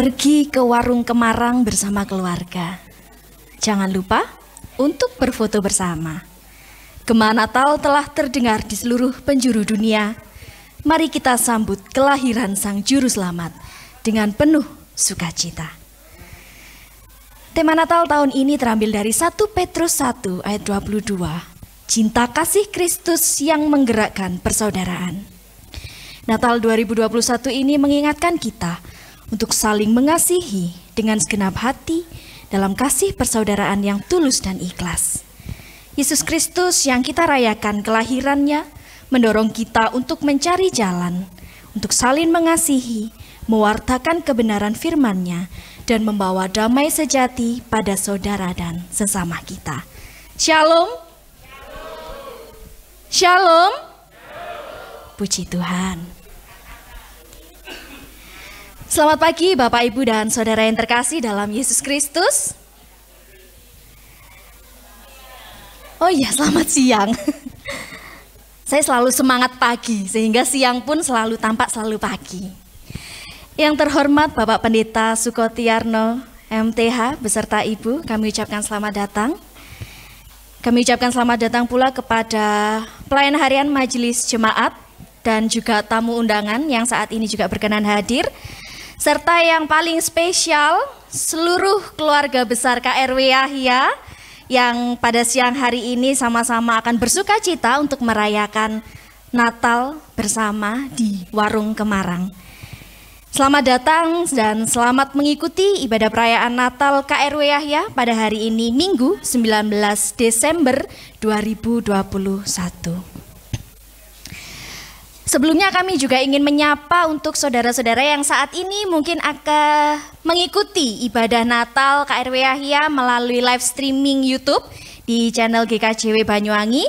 Pergi ke warung Kemarang bersama keluarga. Jangan lupa untuk berfoto bersama. Gema Natal telah terdengar di seluruh penjuru dunia. Mari kita sambut kelahiran Sang Juru Selamat dengan penuh sukacita. Tema Natal tahun ini terambil dari 1 Petrus 1 ayat 22. Cinta kasih Kristus yang menggerakkan persaudaraan. Natal 2021 ini mengingatkan kita untuk saling mengasihi dengan segenap hati dalam kasih persaudaraan yang tulus dan ikhlas. Yesus Kristus yang kita rayakan kelahirannya mendorong kita untuk mencari jalan, untuk saling mengasihi, mewartakan kebenaran firman-Nya, dan membawa damai sejati pada saudara dan sesama kita. Shalom. Shalom. Puji Tuhan. Selamat pagi Bapak, Ibu, dan Saudara yang terkasih dalam Yesus Kristus. Oh iya, selamat siang. Saya selalu semangat pagi, sehingga siang pun selalu tampak selalu pagi. Yang terhormat Bapak Pendeta Sukotiarno, MTH, beserta Ibu, kami ucapkan selamat datang. Kami ucapkan selamat datang pula kepada pelayan harian Majelis Jemaat dan juga tamu undangan yang saat ini juga berkenan hadir. Serta yang paling spesial, seluruh keluarga besar KRW Yahya yang pada siang hari ini sama-sama akan bersuka cita untuk merayakan Natal bersama di Warung Kemarang. Selamat datang dan selamat mengikuti ibadah perayaan Natal KRW Yahya pada hari ini Minggu 19 Desember 2021. Sebelumnya kami juga ingin menyapa untuk saudara-saudara yang saat ini mungkin akan mengikuti ibadah Natal KRW Yahya melalui live streaming YouTube di channel GKJW Banyuwangi.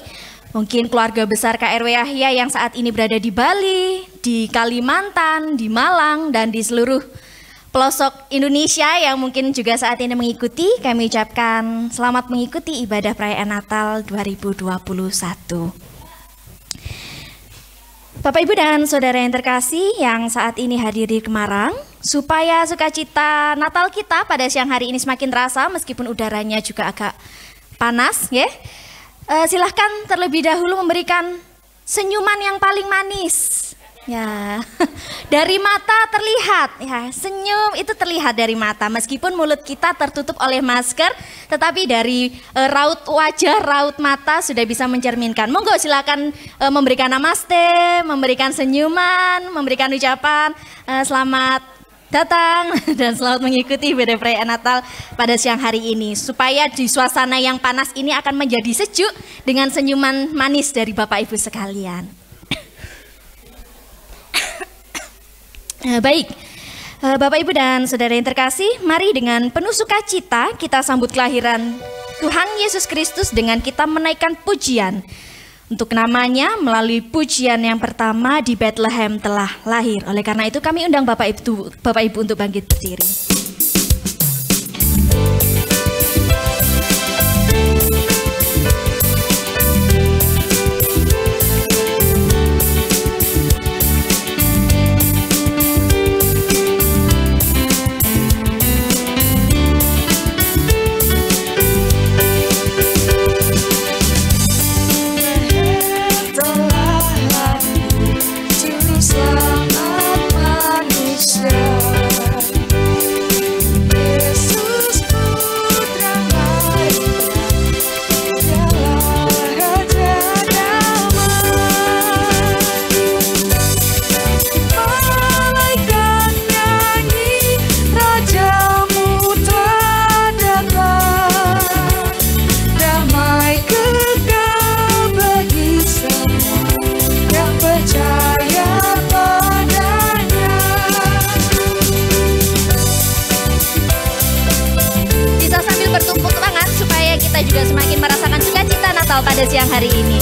Mungkin keluarga besar KRW Yahya yang saat ini berada di Bali, di Kalimantan, di Malang, dan di seluruh pelosok Indonesia yang mungkin juga saat ini mengikuti. Kami ucapkan selamat mengikuti ibadah perayaan Natal 2021. Bapak, Ibu, dan Saudara yang terkasih yang saat ini hadir di Kemarang, supaya sukacita Natal kita pada siang hari ini semakin terasa meskipun udaranya juga agak panas, ya. Silahkan terlebih dahulu memberikan senyuman yang paling manis. Ya, dari mata terlihat, ya, senyum itu terlihat dari mata meskipun mulut kita tertutup oleh masker, tetapi dari raut wajah, raut mata sudah bisa mencerminkan. Monggo silakan memberikan namaste, memberikan senyuman, memberikan ucapan selamat datang dan selamat mengikuti ibadah perayaan Natal pada siang hari ini, supaya di suasana yang panas ini akan menjadi sejuk dengan senyuman manis dari Bapak Ibu sekalian. Baik, Bapak, Ibu, dan Saudara yang terkasih, mari dengan penuh sukacita kita sambut kelahiran Tuhan Yesus Kristus dengan kita menaikkan pujian untuk namanya melalui pujian yang pertama di Bethlehem telah lahir. Oleh karena itu kami undang Bapak Ibu untuk bangkit berdiri. Juga semakin merasakan sukacita Natal pada siang hari ini.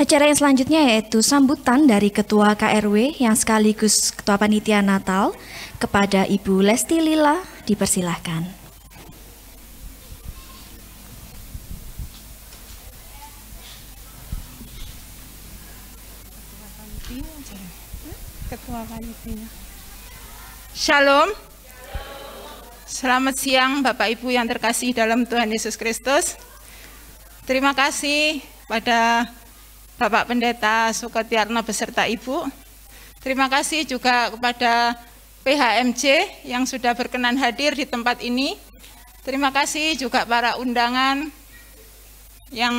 acara yang selanjutnya yaitu sambutan dari Ketua KRW yang sekaligus Ketua Panitia Natal kepada Ibu Lesti Lila, dipersilahkan. Ketua Panitia. Shalom. Selamat siang Bapak Ibu yang terkasih dalam Tuhan Yesus Kristus. Terima kasih pada Bapak Pendeta Sukotiarno beserta Ibu. Terima kasih juga kepada PHMJ yang sudah berkenan hadir di tempat ini. Terima kasih juga para undangan yang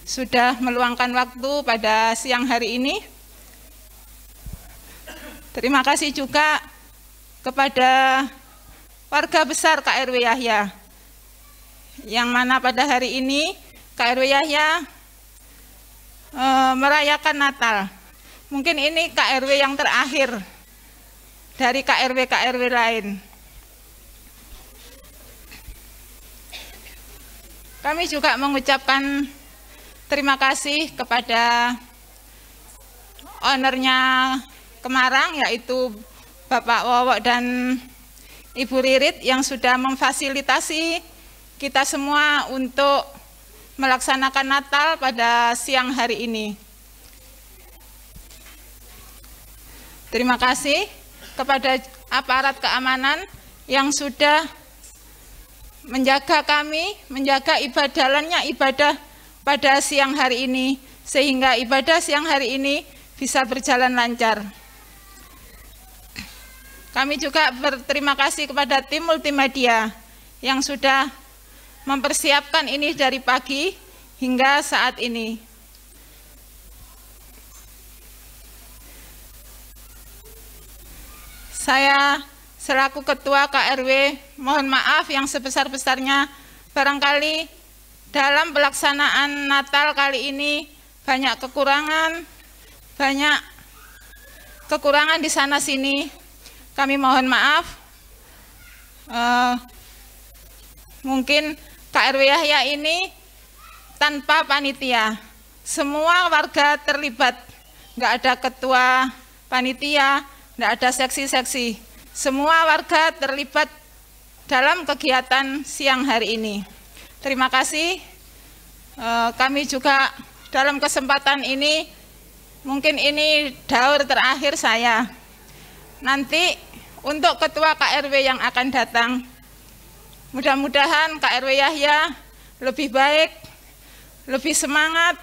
sudah meluangkan waktu pada siang hari ini. Terima kasih juga kepada warga besar KRW Yahya, yang mana pada hari ini KRW Yahya merayakan Natal. Mungkin ini KRW yang terakhir dari KRW-KRW lain. Kami juga mengucapkan terima kasih kepada ownernya Kemarang, yaitu Bapak Wowok dan Ibu Ririt yang sudah memfasilitasi kita semua untuk melaksanakan Natal pada siang hari ini. Terima kasih kepada aparat keamanan yang sudah menjaga kami, menjaga jalannya ibadah pada siang hari ini, sehingga ibadah siang hari ini bisa berjalan lancar. Kami juga berterima kasih kepada tim Multimedia yang sudah mempersiapkan ini dari pagi hingga saat ini. Saya selaku Ketua KRW mohon maaf yang sebesar-besarnya, barangkali dalam pelaksanaan Natal kali ini banyak kekurangan di sana sini. Kami mohon maaf. Mungkin KRW Yahya ini tanpa panitia, semua warga terlibat, nggak ada ketua panitia, nggak ada seksi-seksi, semua warga terlibat dalam kegiatan siang hari ini. Terima kasih. Kami juga dalam kesempatan ini, mungkin ini daur terakhir saya. Nanti untuk ketua KRW yang akan datang, mudah-mudahan KRW Yahya lebih baik, lebih semangat,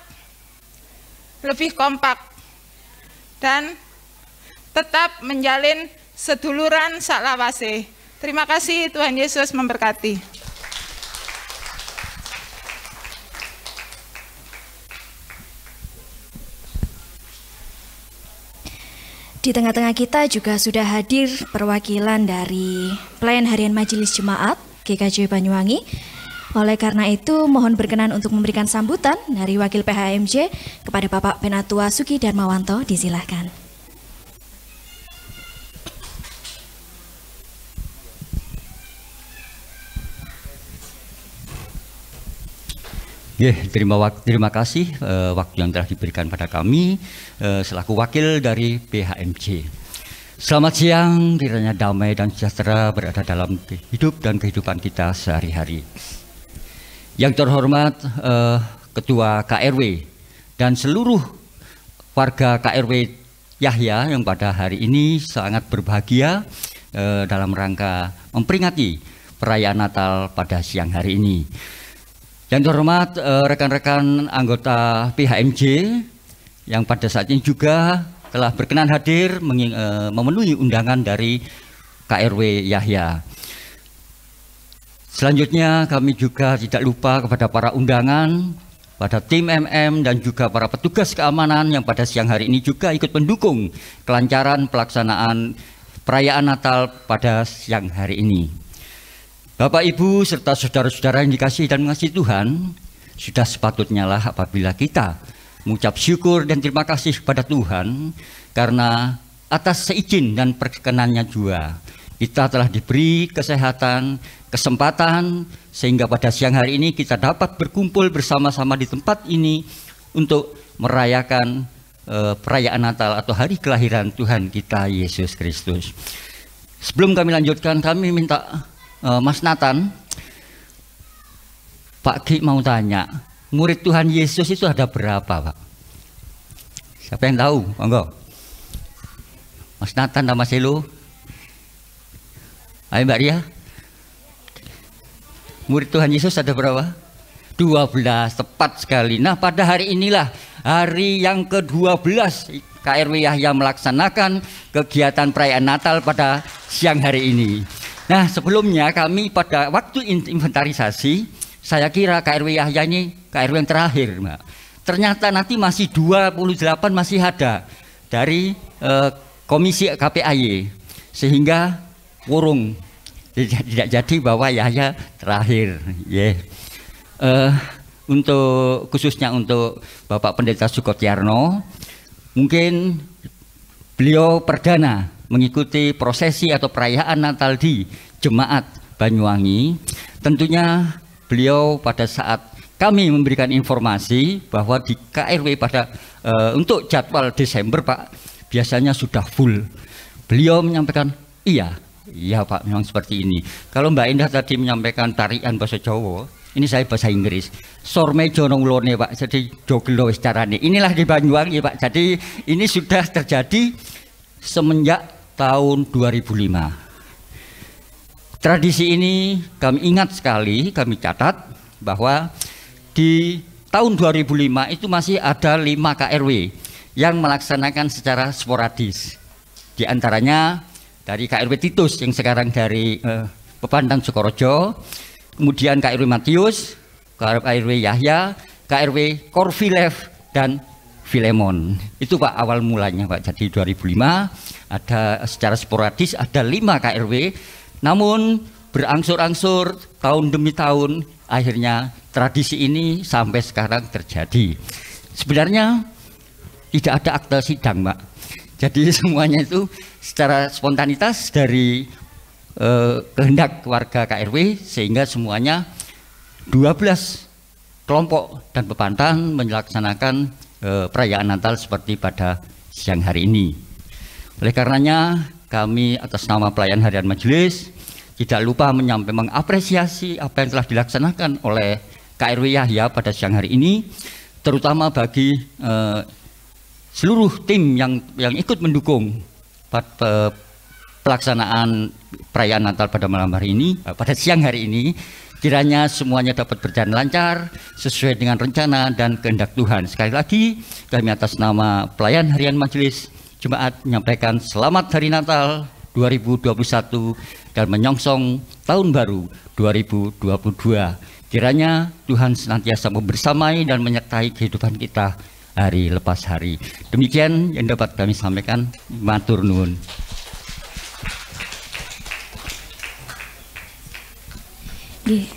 lebih kompak, dan tetap menjalin seduluran saklawase. Terima kasih, Tuhan Yesus memberkati. Di tengah-tengah kita juga sudah hadir perwakilan dari Pelayan Harian Majelis Jemaat GKJ Banyuwangi. Oleh karena itu, mohon berkenan untuk memberikan sambutan dari Wakil PHMJ kepada Bapak Penatua Suki Darmawanto, disilahkan. Terima kasih waktu yang telah diberikan pada kami selaku wakil dari PHMJ. Selamat siang, kiranya damai dan sejahtera berada dalam hidup dan kehidupan kita sehari-hari. Yang terhormat Ketua KRW dan seluruh warga KRW Yahya yang pada hari ini sangat berbahagia dalam rangka memperingati perayaan Natal pada siang hari ini. Yang terhormat rekan-rekan anggota PHMJ yang pada saat ini juga telah berkenan hadir memenuhi undangan dari KRW Yahya. Selanjutnya kami juga tidak lupa kepada para undangan, pada tim MM dan juga para petugas keamanan yang pada siang hari ini juga ikut mendukung kelancaran pelaksanaan perayaan Natal pada siang hari ini. Bapak, Ibu, serta saudara-saudara yang dikasihi dan mengasihi Tuhan, sudah sepatutnya lah apabila kita mengucap syukur dan terima kasih kepada Tuhan karena atas seizin dan perkenannya juga kita telah diberi kesehatan, kesempatan sehingga pada siang hari ini kita dapat berkumpul bersama-sama di tempat ini untuk merayakan perayaan Natal atau hari kelahiran Tuhan kita Yesus Kristus. Sebelum kami lanjutkan, kami minta Mas Nathan, Pak Ki mau tanya, murid Tuhan Yesus itu ada berapa, Pak? Siapa yang tahu? Monggo. Mas Nathan dan Mas Elo. Ayo Mbak Ria. Murid Tuhan Yesus ada berapa? 12, tepat sekali. Nah, pada hari inilah hari yang ke-12 KRW Yahya melaksanakan kegiatan perayaan Natal pada siang hari ini. Nah, sebelumnya kami pada waktu inventarisasi, saya kira KRW Yahya ini KRW yang terakhir, Mbak. Ternyata nanti masih 28 masih ada dari Komisi KPAY, sehingga kurung tidak jadi bahwa Yahya terakhir. Untuk khususnya untuk Bapak Pendeta Sukotiarno, mungkin beliau perdana mengikuti prosesi atau perayaan Natal di Jemaat Banyuwangi. Tentunya beliau pada saat kami memberikan informasi bahwa di KRW pada untuk jadwal Desember, Pak, biasanya sudah full. Beliau menyampaikan, iya Pak, memang seperti ini. Kalau Mbak Indah tadi menyampaikan tarian bahasa Jawa, ini saya bahasa Inggris. Sorme jono ulone, Pak. Jadi joglo wis carane. Inilah di Banyuwangi, Pak. Jadi ini sudah terjadi semenjak tahun 2005. Tradisi ini kami ingat sekali, kami catat bahwa di tahun 2005 itu masih ada 5 KRW yang melaksanakan secara sporadis. Di antaranya dari KRW Titus yang sekarang dari Pepandan Sukorojo, kemudian KRW Matius, KRW Yahya, KRW Korvilev, dan Filemon. Itu Pak awal mulanya, Pak. Jadi 2005 ada secara sporadis ada 5 KRW, namun berangsur-angsur tahun demi tahun akhirnya tradisi ini sampai sekarang terjadi. Sebenarnya tidak ada akte sidang, Pak. Jadi semuanya itu secara spontanitas dari kehendak warga KRW, sehingga semuanya 12 kelompok dan pepantan melaksanakan perayaan Natal seperti pada siang hari ini. Oleh karenanya kami atas nama pelayan harian majelis tidak lupa mengapresiasi apa yang telah dilaksanakan oleh KRW Yahya pada siang hari ini, terutama bagi seluruh tim yang ikut mendukung pelaksanaan perayaan Natal pada malam hari ini, pada siang hari ini. Kiranya semuanya dapat berjalan lancar sesuai dengan rencana dan kehendak Tuhan. Sekali lagi kami atas nama pelayan harian majelis Jemaat menyampaikan selamat hari Natal 2021 dan menyongsong tahun baru 2022. Kiranya Tuhan senantiasa membersamai dan menyertai kehidupan kita hari lepas hari. Demikian yang dapat kami sampaikan. Matur nuwun.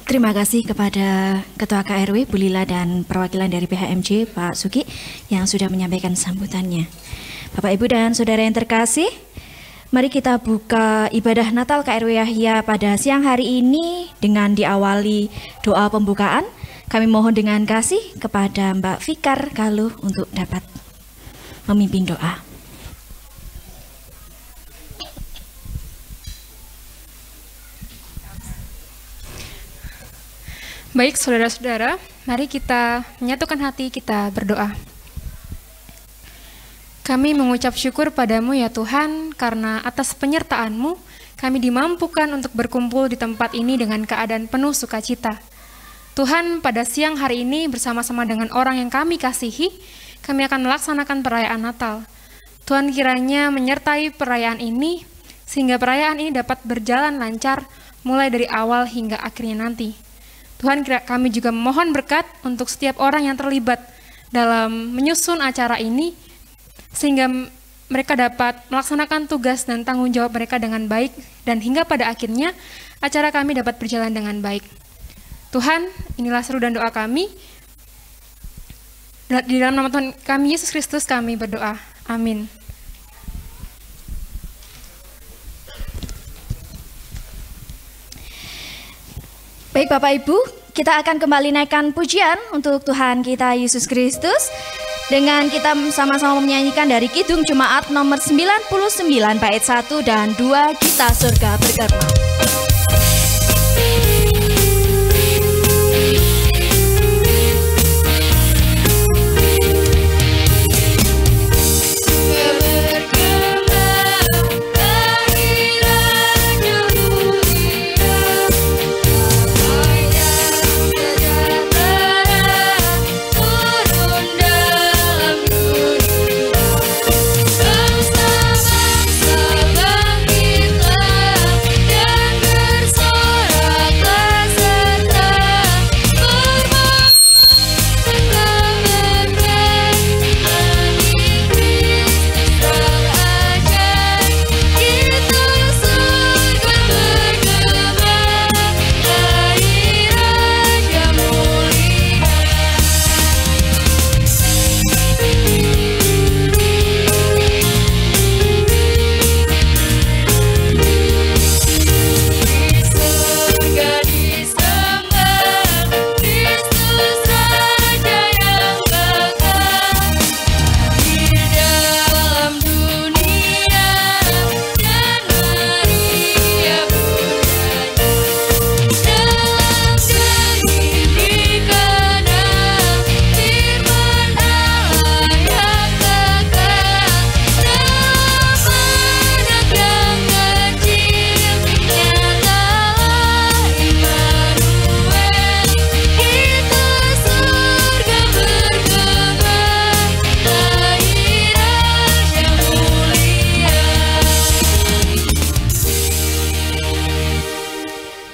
Terima kasih kepada Ketua KRW Bu Lila dan perwakilan dari PHMJ Pak Suki yang sudah menyampaikan sambutannya. Bapak Ibu dan Saudara yang terkasih, mari kita buka ibadah Natal KRW Yahya pada siang hari ini dengan diawali doa pembukaan. Kami mohon dengan kasih kepada Mbak Fikar Galuh untuk dapat memimpin doa. Baik saudara-saudara, mari kita menyatukan hati, kita berdoa. Kami mengucap syukur padamu ya Tuhan, karena atas penyertaan-Mu kami dimampukan untuk berkumpul di tempat ini dengan keadaan penuh sukacita. Tuhan, pada siang hari ini bersama-sama dengan orang yang kami kasihi, kami akan melaksanakan perayaan Natal. Tuhan kiranya menyertai perayaan ini, sehingga perayaan ini dapat berjalan lancar mulai dari awal hingga akhirnya nanti. Tuhan, kami juga memohon berkat untuk setiap orang yang terlibat dalam menyusun acara ini, sehingga mereka dapat melaksanakan tugas dan tanggung jawab mereka dengan baik, dan hingga pada akhirnya acara kami dapat berjalan dengan baik. Tuhan, inilah seru dan doa kami. Di dalam nama Tuhan kami Yesus Kristus kami berdoa. Amin. Baik Bapak Ibu, kita akan kembali naikkan pujian untuk Tuhan kita Yesus Kristus. dengan kita sama-sama menyanyikan dari Kidung Jemaat nomor 99 bait 1 dan 2, Kita Surga Bergema.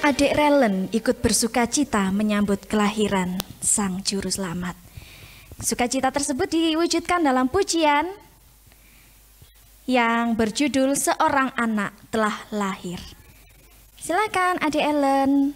Adik Relen ikut bersukacita menyambut kelahiran Sang Juru Selamat. Sukacita tersebut diwujudkan dalam pujian yang berjudul Seorang Anak Telah Lahir. Silakan Adik Ellen.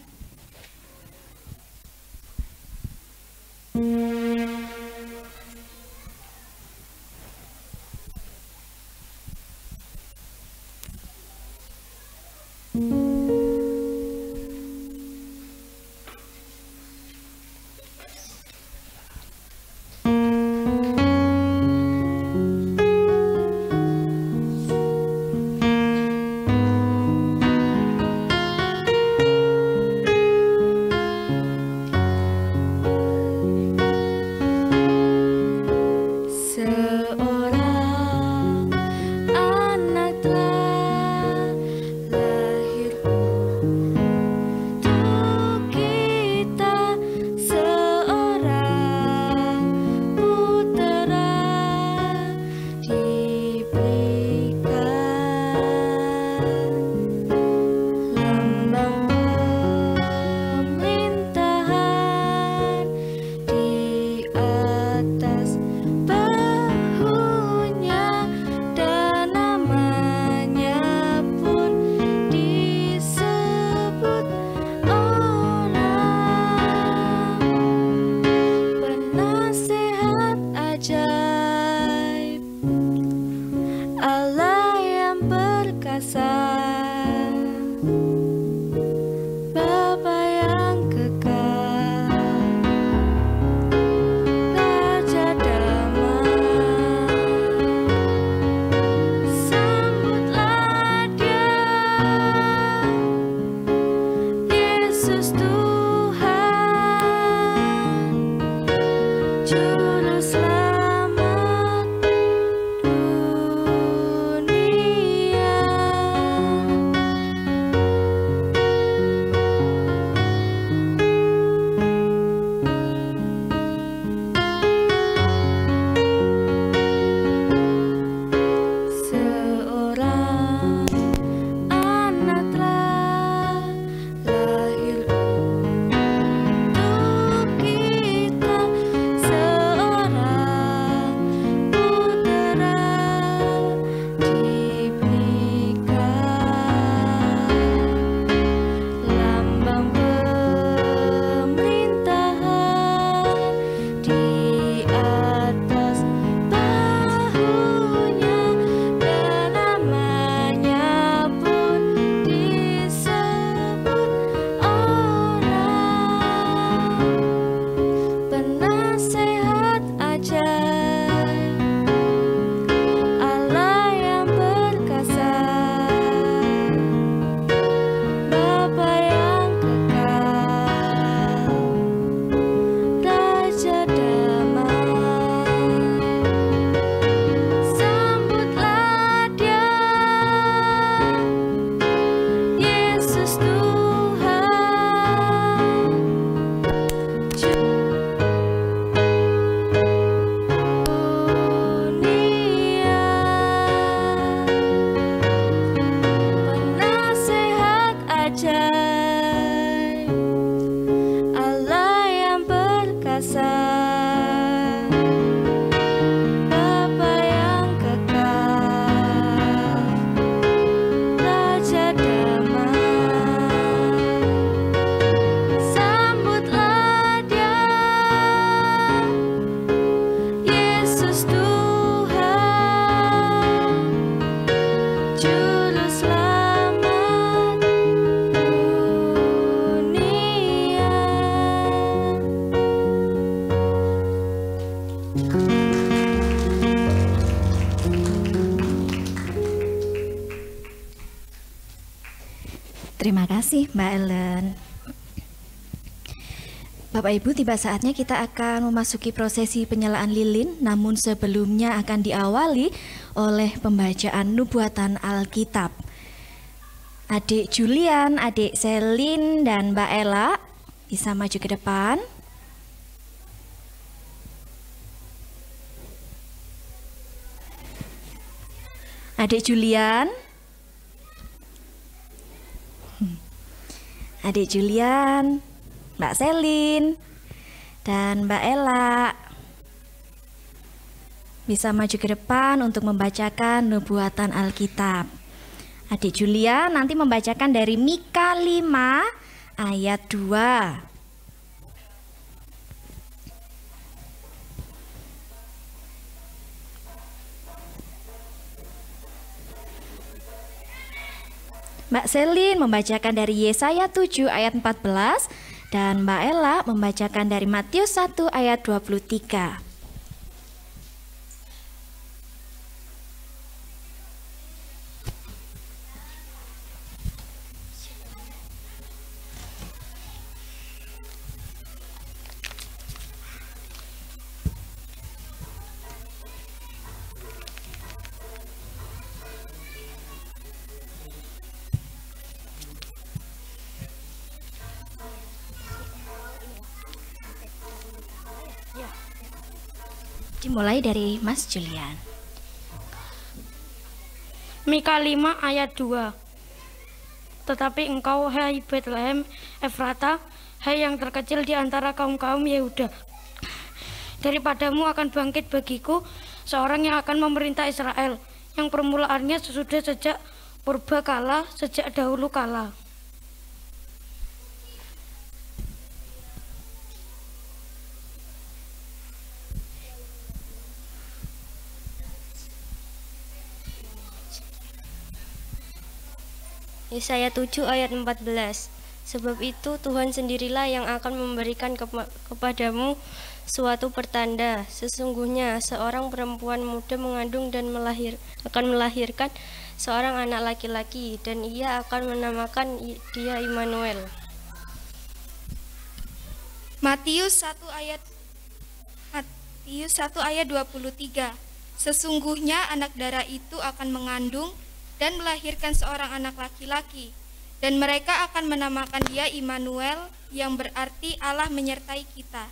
Terima kasih Mbak Ellen. Bapak Ibu, tiba saatnya kita akan memasuki prosesi penyalaan lilin, namun sebelumnya akan diawali oleh pembacaan nubuatan Alkitab. Adik Julian, adik Selin, dan Mbak Ella bisa maju ke depan. Adik Julian, adik Julian, Mbak Selin, dan Mbak Ella bisa maju ke depan untuk membacakan nubuatan Alkitab. Adik Julian nanti membacakan dari Mika 5 ayat 2. Mbak Selin membacakan dari Yesaya 7 ayat 14 dan Mbak Ella membacakan dari Matius 1 ayat 23. Dimulai dari Mas Julian. Mika 5 ayat 2. Tetapi engkau, hai Bethlehem Efrata, hai yang terkecil di antara kaum-kaum Yehuda, daripadamu akan bangkit bagiku seorang yang akan memerintah Israel, yang permulaannya sesudah sejak purba kala, sejak dahulu kala. Yesaya 7 ayat 14. Sebab itu Tuhan sendirilah yang akan memberikan kepadamu suatu pertanda. Sesungguhnya seorang perempuan muda mengandung dan akan melahirkan seorang anak laki-laki, dan ia akan menamakan dia Immanuel. Matius 1 ayat 23. Sesungguhnya anak darah itu akan mengandung dan melahirkan seorang anak laki-laki, dan mereka akan menamakan dia Immanuel, yang berarti Allah menyertai kita.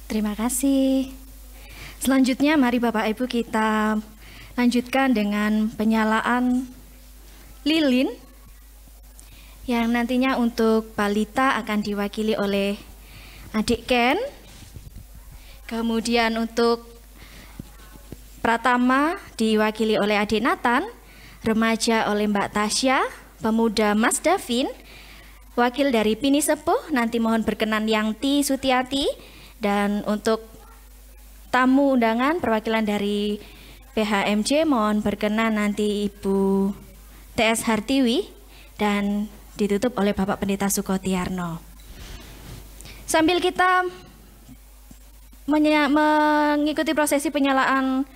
Terima kasih. Selanjutnya mari Bapak Ibu kita lanjutkan dengan penyalaan lilin yang nantinya untuk balita akan diwakili oleh adik Ken. Kemudian untuk Pratama diwakili oleh adik Nathan, remaja oleh Mbak Tasya, pemuda Mas Davin, wakil dari Pini Sepuh nanti mohon berkenan Yangti Sutiati, dan untuk tamu undangan perwakilan dari PHMJ mohon berkenan nanti Ibu TS Hartiwi dan ditutup oleh Bapak Pendeta Sukotiarno. Sambil kita mengikuti prosesi penyalaan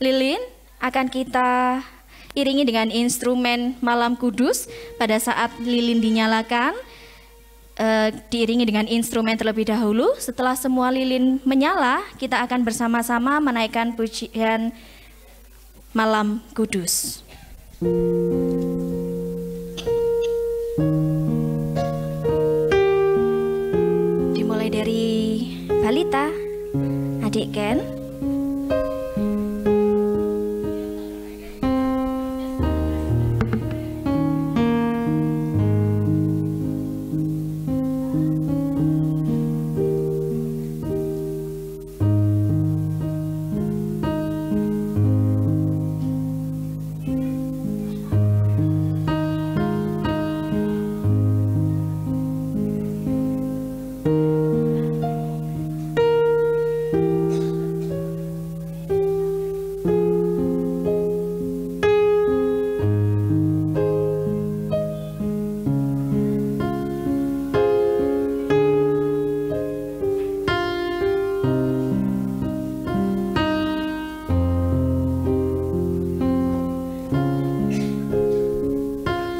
lilin, akan kita iringi dengan instrumen Malam Kudus. Pada saat lilin dinyalakan, diiringi dengan instrumen terlebih dahulu. Setelah semua lilin menyala, kita akan bersama-sama menaikkan pujian Malam Kudus. Dimulai dari balita, adik Ken.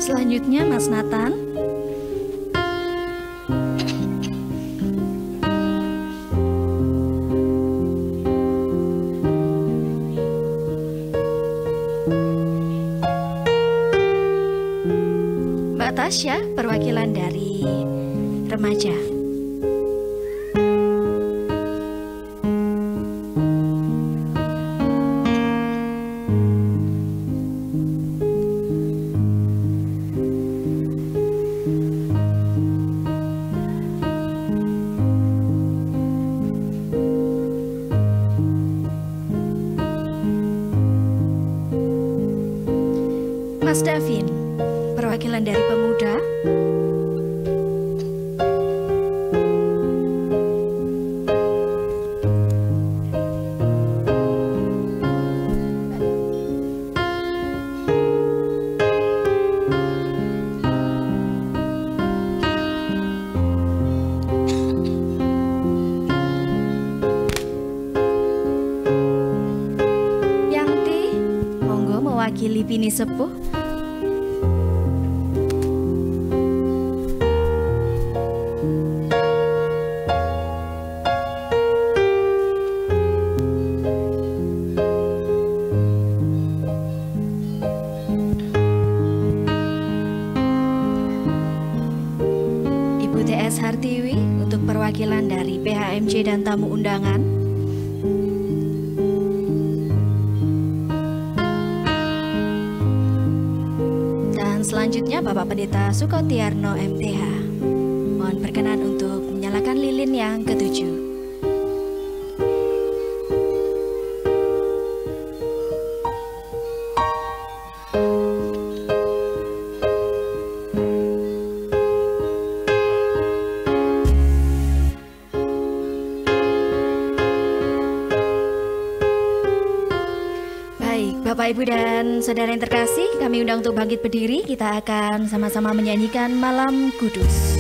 Selanjutnya Mas Nathan. Mbak Tasya, perwakilan dari remaja. Mas Davin, perwakilan dari pemuda. Yangti, monggo mewakili bini sepuh. Hartiwi untuk perwakilan dari PHMJ dan tamu undangan. Dan selanjutnya Bapak Pendeta Sukotiarno MTH. Mohon berkenan untuk menyalakan lilin yang ketujuh. Bapak, Ibu, dan saudara yang terkasih, kami undang untuk bangkit berdiri. Kita akan sama-sama menyanyikan Malam Kudus.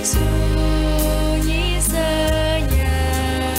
Sunyi senyap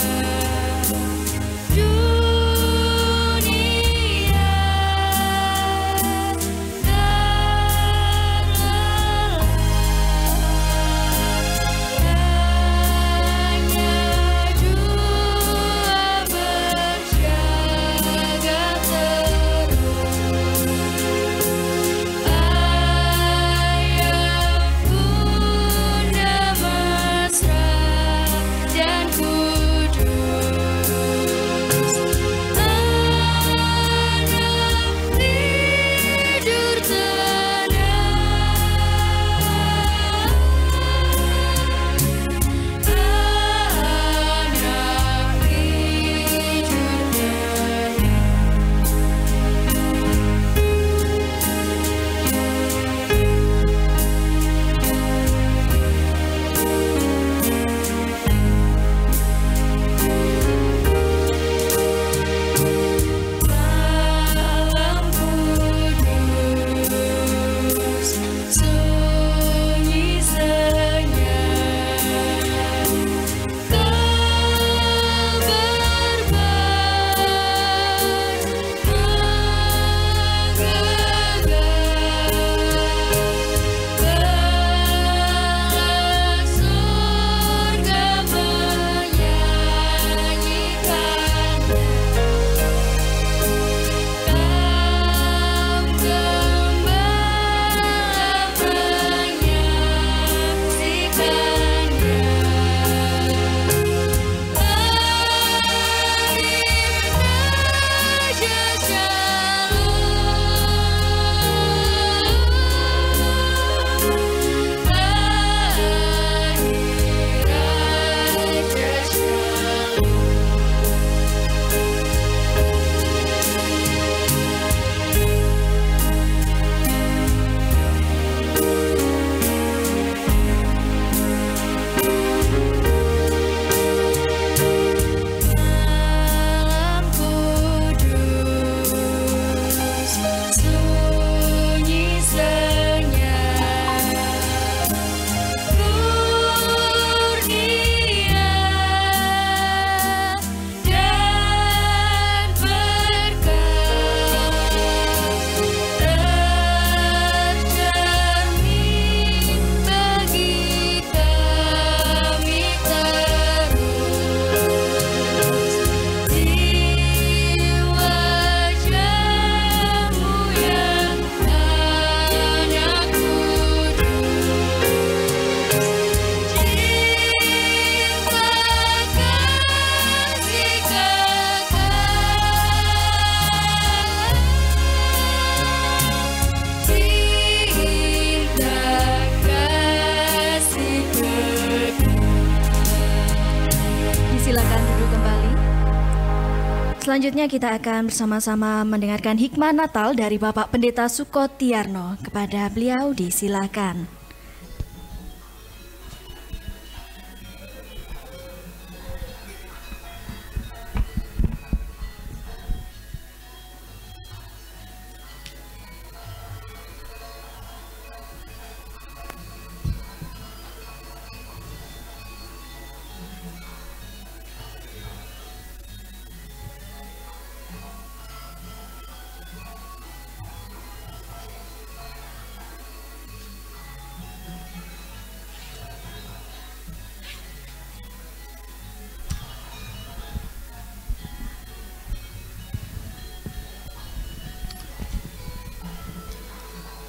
Selanjutnya kita akan bersama-sama mendengarkan hikmah Natal dari Bapak Pendeta Sukotiarno. Kepada beliau disilakan.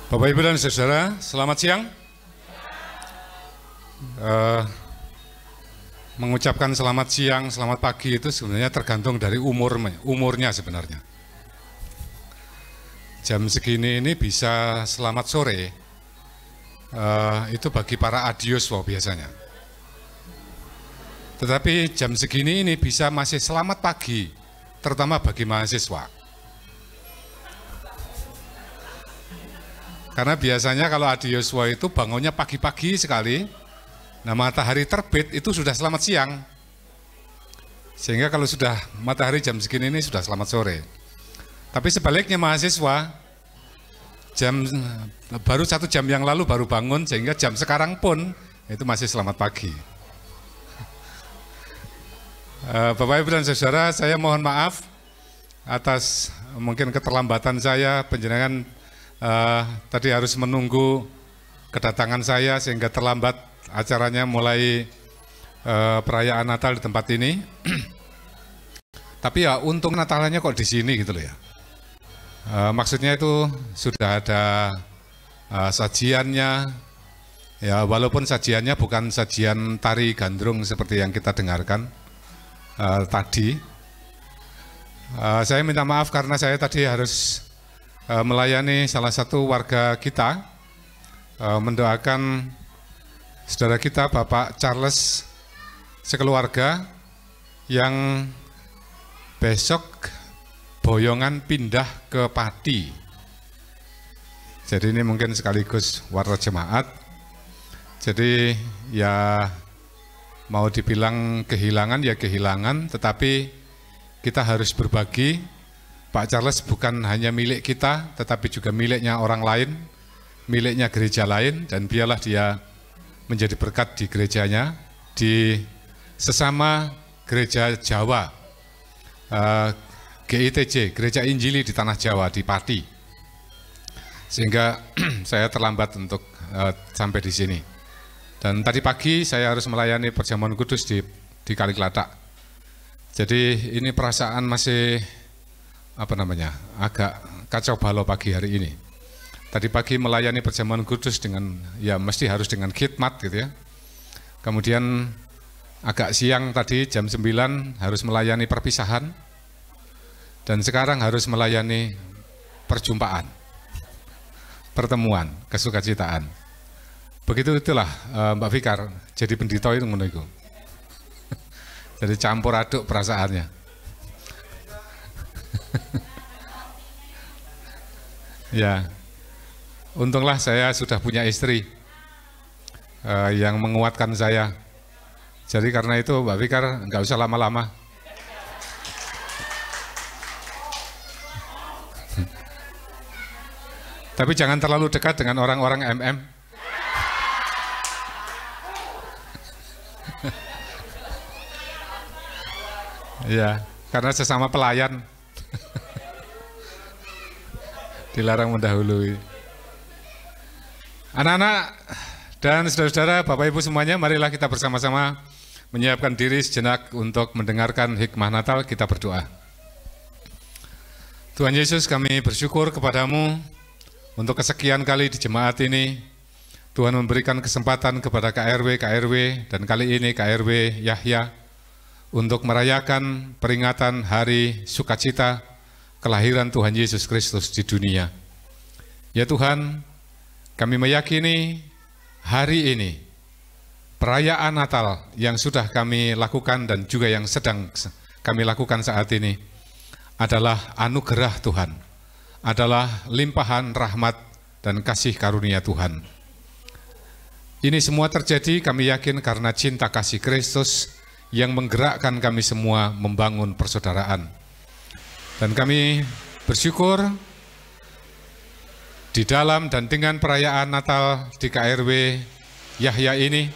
Bapak, Ibu, dan Saudara, selamat siang. Mengucapkan selamat siang, selamat pagi itu sebenarnya tergantung dari umurnya sebenarnya. Jam segini ini bisa selamat sore, itu bagi para adioswa biasanya. Tetapi jam segini ini bisa masih selamat pagi, terutama bagi mahasiswa. Karena biasanya kalau adioswa itu bangunnya pagi-pagi sekali, nah matahari terbit itu sudah selamat siang. Sehingga kalau sudah matahari jam segini ini sudah selamat sore. Tapi sebaliknya mahasiswa, baru 1 jam yang lalu baru bangun, sehingga jam sekarang pun itu masih selamat pagi. Bapak, Ibu, dan Saudara, saya mohon maaf atas mungkin keterlambatan saya, panjenengan tadi harus menunggu kedatangan saya sehingga terlambat acaranya mulai perayaan Natal di tempat ini. Tapi ya untung Natalnya kok di sini gitu loh ya. Maksudnya itu sudah ada sajiannya, ya walaupun sajiannya bukan sajian tari gandrung seperti yang kita dengarkan tadi. Saya minta maaf karena saya tadi harus melayani salah satu warga kita, mendoakan saudara kita Bapak Charles sekeluarga yang besok boyongan pindah ke Pati. Jadi ini mungkin sekaligus warta jemaat. Jadi ya mau dibilang kehilangan ya kehilangan, tetapi kita harus berbagi. Pak Charles bukan hanya milik kita, tetapi juga miliknya orang lain, miliknya gereja lain, dan biarlah dia menjadi berkat di gerejanya, di sesama gereja Jawa, GITJ, Gereja Injili di Tanah Jawa, di Pati. Sehingga saya terlambat untuk sampai di sini. Dan tadi pagi saya harus melayani perjamuan kudus di Kaliklatak. Jadi ini perasaan masih agak kacau balau pagi hari ini. Tadi pagi melayani perjamuan kudus dengan, ya mesti harus dengan khidmat gitu ya. Kemudian agak siang tadi jam 9 harus melayani perpisahan. Dan sekarang harus melayani perjumpaan, pertemuan, kesukacitaan. Begitu itulah Mbak Fikar, jadi pendito itu menurutku. Jadi campur aduk perasaannya. Ya, untunglah saya sudah punya istri yang menguatkan saya. Jadi karena itu Mbak Fikar nggak usah lama-lama. Tapi jangan terlalu dekat dengan orang-orang MM. Ya, karena sesama pelayan. Dilarang mendahului. Anak-anak dan saudara-saudara, Bapak Ibu semuanya, marilah kita bersama-sama menyiapkan diri sejenak untuk mendengarkan hikmah Natal. Kita berdoa. Tuhan Yesus, kami bersyukur kepadamu untuk kesekian kali di jemaat ini. Tuhan memberikan kesempatan kepada KRW, dan kali ini KRW Yahya untuk merayakan peringatan hari sukacita kelahiran Tuhan Yesus Kristus di dunia. Ya Tuhan, kami meyakini hari ini, perayaan Natal yang sudah kami lakukan dan juga yang sedang kami lakukan saat ini, adalah anugerah Tuhan, adalah limpahan rahmat dan kasih karunia Tuhan. Ini semua terjadi kami yakin karena cinta kasih Kristus yang menggerakkan kami semua membangun persaudaraan. Dan kami bersyukur di dalam dan dengan perayaan Natal di KRW Yahya ini,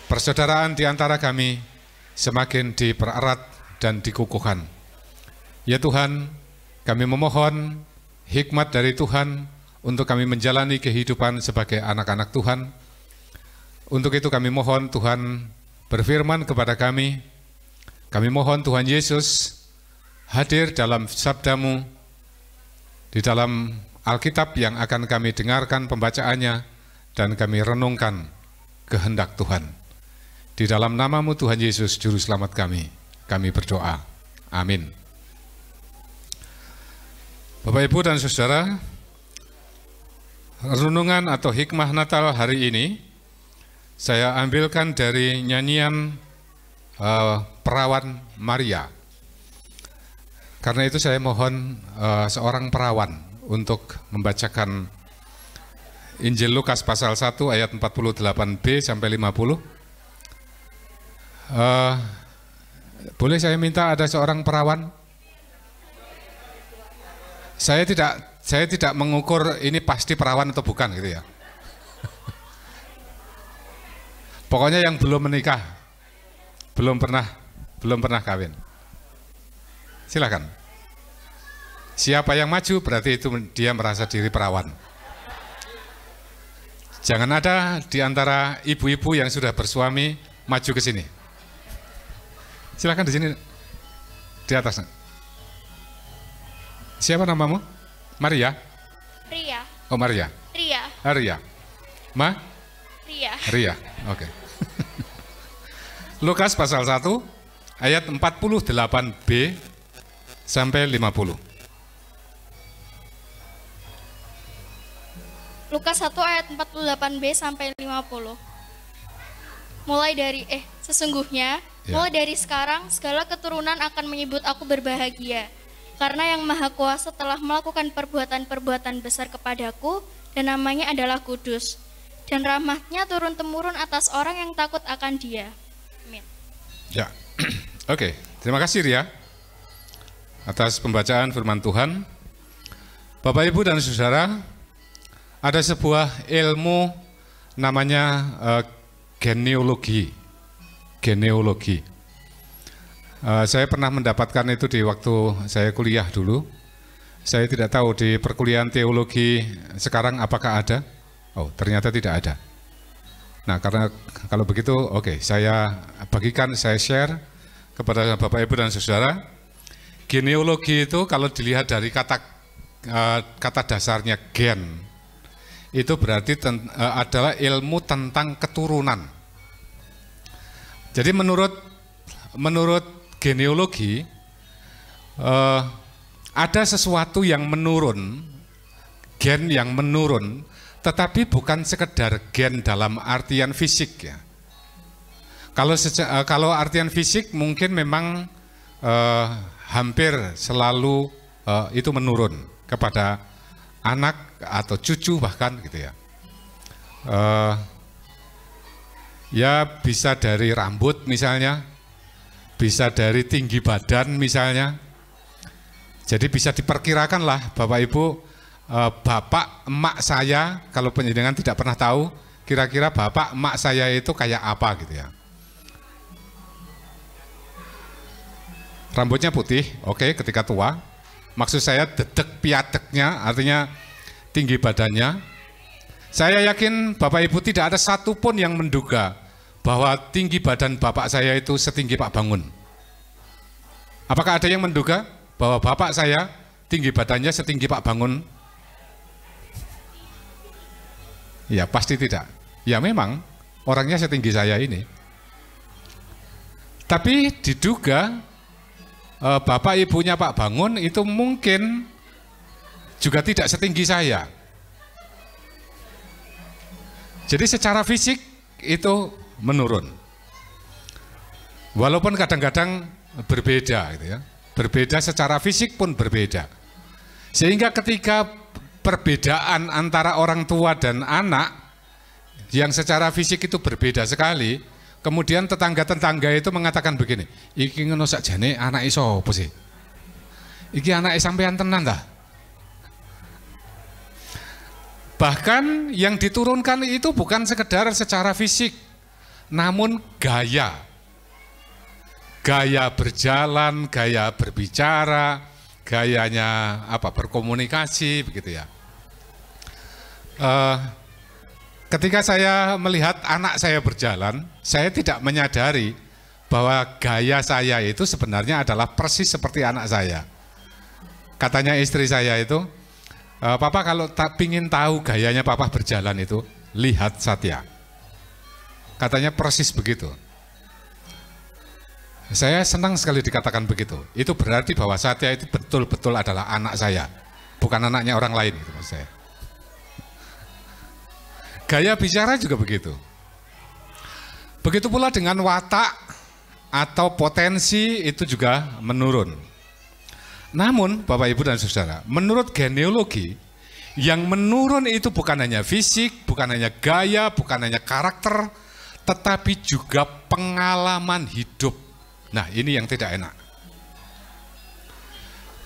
persaudaraan di antara kami semakin dipererat dan dikukuhkan. Ya Tuhan, kami memohon hikmat dari Tuhan untuk kami menjalani kehidupan sebagai anak-anak Tuhan. Untuk itu kami mohon Tuhan berfirman kepada kami. Kami mohon Tuhan Yesus hadir dalam sabda-Mu di dalam Alkitab yang akan kami dengarkan pembacaannya dan kami renungkan kehendak Tuhan. Di dalam nama-Mu Tuhan Yesus Juru Selamat kami berdoa. Amin. Bapak, Ibu, dan Saudara, renungan atau hikmah Natal hari ini saya ambilkan dari nyanyian Perawan Maria. Karena itu saya mohon seorang perawan untuk membacakan Injil Lukas pasal 1 ayat 48b sampai 50. Boleh saya minta ada seorang perawan? Saya tidak mengukur ini pasti perawan atau bukan gitu ya. Pokoknya yang belum menikah, belum pernah kawin. Silakan. Siapa yang maju berarti itu dia merasa diri perawan. Jangan ada di antara ibu-ibu yang sudah bersuami maju ke sini. Silakan di sini, di atas. Siapa namamu? Maria? Ria. Oh, Maria. Ria. Ria. Ria. Ria. Oke. Lukas pasal 1 ayat 48b sampai 50. Lukas 1 ayat 48b sampai 50. Sesungguhnya mulai dari sekarang segala keturunan akan menyebut aku berbahagia, karena Yang Maha Kuasa telah melakukan perbuatan-perbuatan besar kepadaku, dan namanya adalah kudus, dan rahmat-Nya turun-temurun atas orang yang takut akan Dia. Amin. Ya, oke. Terima kasih Ria atas pembacaan firman Tuhan. Bapak, Ibu, dan Saudara, ada sebuah ilmu namanya genealogi. Saya pernah mendapatkan itu di waktu saya kuliah dulu. Saya tidak tahu di perkuliahan teologi sekarang apakah ada. Oh, ternyata tidak ada. Nah, karena kalau begitu, oke, saya bagikan, saya share kepada Bapak, Ibu, dan Saudara. Genealogi itu kalau dilihat dari kata dasarnya gen, itu berarti adalah ilmu tentang keturunan. Jadi menurut genealogi ada sesuatu yang menurun, gen yang menurun, tetapi bukan sekedar gen dalam artian fisik ya. Kalau artian fisik mungkin memang hampir selalu itu menurun kepada anak atau cucu bahkan gitu ya. Ya bisa dari rambut misalnya, bisa dari tinggi badan misalnya. Jadi bisa diperkirakan lah Bapak Ibu, bapak emak saya, kalau penjenengan tidak pernah tahu, kira-kira bapak emak saya itu kayak apa gitu ya. Rambutnya putih, oke, ketika tua. Maksud saya dedek piateknya, artinya tinggi badannya. Saya yakin Bapak Ibu tidak ada satupun yang menduga bahwa tinggi badan bapak saya itu setinggi Pak Bangun. Apakah ada yang menduga bahwa bapak saya tinggi badannya setinggi Pak Bangun? Ya pasti tidak. Ya memang orangnya setinggi saya ini. Tapi diduga bapak ibunya Pak Bangun itu mungkin juga tidak setinggi saya. Jadi secara fisik itu menurun. Walaupun kadang-kadang berbeda gitu ya. berbeda secara fisik pun berbeda. Sehingga ketika perbedaan antara orang tua dan anak yang secara fisik itu berbeda sekali, kemudian tetangga-tetangga itu mengatakan begini, iki ngono sakjane anake sapa sih? Iki anake sampean tenan ta? Bahkan yang diturunkan itu bukan sekedar secara fisik, namun gaya berjalan, gaya berbicara, gayanya berkomunikasi begitu ya. Ketika saya melihat anak saya berjalan, saya tidak menyadari bahwa gaya saya itu sebenarnya adalah persis seperti anak saya. Katanya istri saya itu, Papa kalau pingin tahu gayanya Papa berjalan itu, lihat Satya. Katanya persis begitu. Saya senang sekali dikatakan begitu. Itu berarti bahwa Satya itu betul-betul adalah anak saya, bukan anaknya orang lain gitu maksud saya. Gaya bicara juga begitu. Begitu pula dengan watak atau potensi itu juga menurun. Namun Bapak Ibu dan Saudara, menurut genealogi, yang menurun itu bukan hanya fisik, bukan hanya gaya, bukan hanya karakter, tetapi juga pengalaman hidup. Nah, ini yang tidak enak.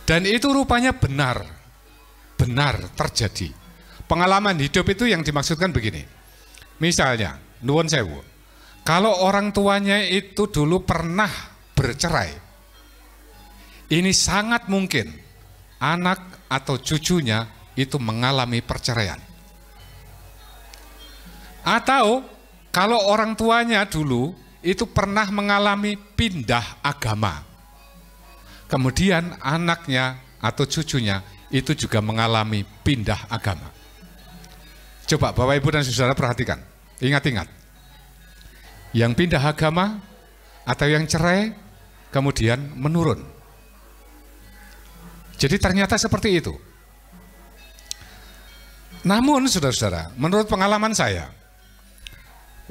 Dan itu rupanya benar terjadi. Pengalaman hidup itu yang dimaksudkan begini. Misalnya, nuwun sewu, kalau orang tuanya itu dulu pernah bercerai, ini sangat mungkin anak atau cucunya itu mengalami perceraian. Atau kalau orang tuanya dulu itu pernah mengalami pindah agama, kemudian anaknya atau cucunya itu juga mengalami pindah agama. Coba Bapak Ibu dan Saudara perhatikan, ingat-ingat, yang pindah agama atau yang cerai kemudian menurun. Jadi ternyata seperti itu. Namun saudara-saudara, menurut pengalaman saya,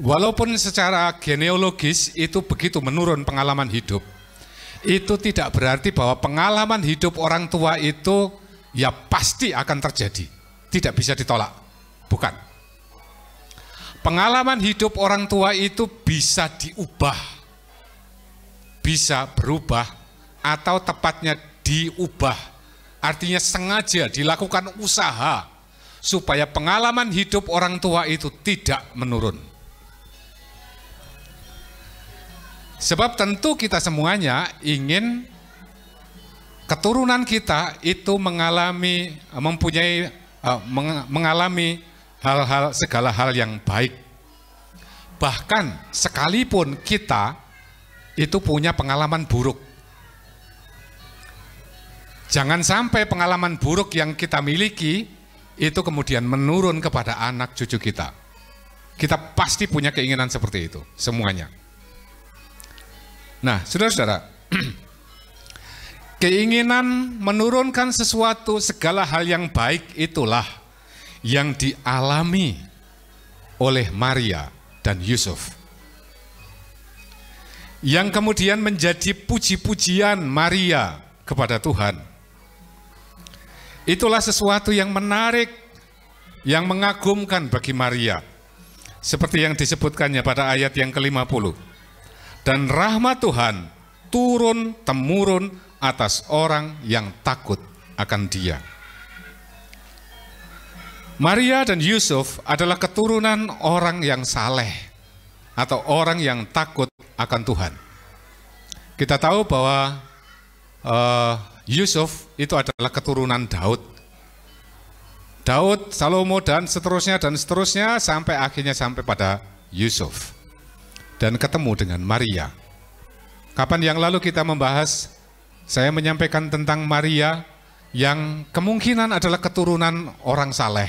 walaupun secara genealogis itu begitu menurun pengalaman hidup, itu tidak berarti bahwa pengalaman hidup orang tua itu ya pasti akan terjadi. Tidak bisa ditolak, bukan. Pengalaman hidup orang tua itu bisa diubah, bisa berubah, atau tepatnya diubah. Artinya sengaja dilakukan usaha supaya pengalaman hidup orang tua itu tidak menurun. Sebab tentu kita semuanya ingin keturunan kita itu mengalami hal-hal, segala hal yang baik. Bahkan sekalipun kita itu punya pengalaman buruk, jangan sampai pengalaman buruk yang kita miliki itu kemudian menurun kepada anak cucu kita. Kita pasti punya keinginan seperti itu, semuanya. Nah, saudara-saudara, keinginan menurunkan sesuatu, segala hal yang baik itulah yang dialami oleh Maria dan Yusuf, yang kemudian menjadi puji-pujian Maria kepada Tuhan. Itulah sesuatu yang menarik, yang mengagumkan bagi Maria, seperti yang disebutkannya pada ayat yang ke-50. Dan rahmat Tuhan turun-temurun atas orang yang takut akan Dia. Maria dan Yusuf adalah keturunan orang yang saleh atau orang yang takut akan Tuhan. Kita tahu bahwa Yusuf itu adalah keturunan Daud. Daud, Salomo, dan seterusnya sampai akhirnya sampai pada Yusuf. Dan ketemu dengan Maria. Kapan yang lalu kita membahas, saya menyampaikan tentang Maria yang kemungkinan adalah keturunan orang saleh,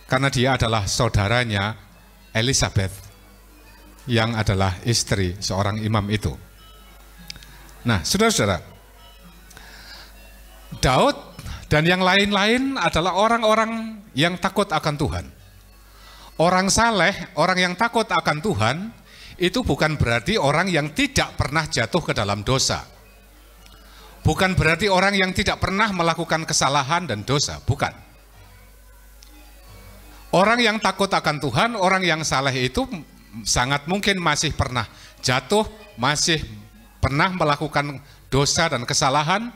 karena dia adalah saudaranya Elizabeth, yang adalah istri seorang imam itu. Nah, saudara-saudara, Daud dan yang lain-lain adalah orang-orang yang takut akan Tuhan. Orang saleh, orang yang takut akan Tuhan, itu bukan berarti orang yang tidak pernah jatuh ke dalam dosa. bukan berarti orang yang tidak pernah melakukan kesalahan dan dosa, bukan. Orang yang takut akan Tuhan, orang yang saleh itu sangat mungkin masih pernah jatuh, masih pernah melakukan dosa dan kesalahan,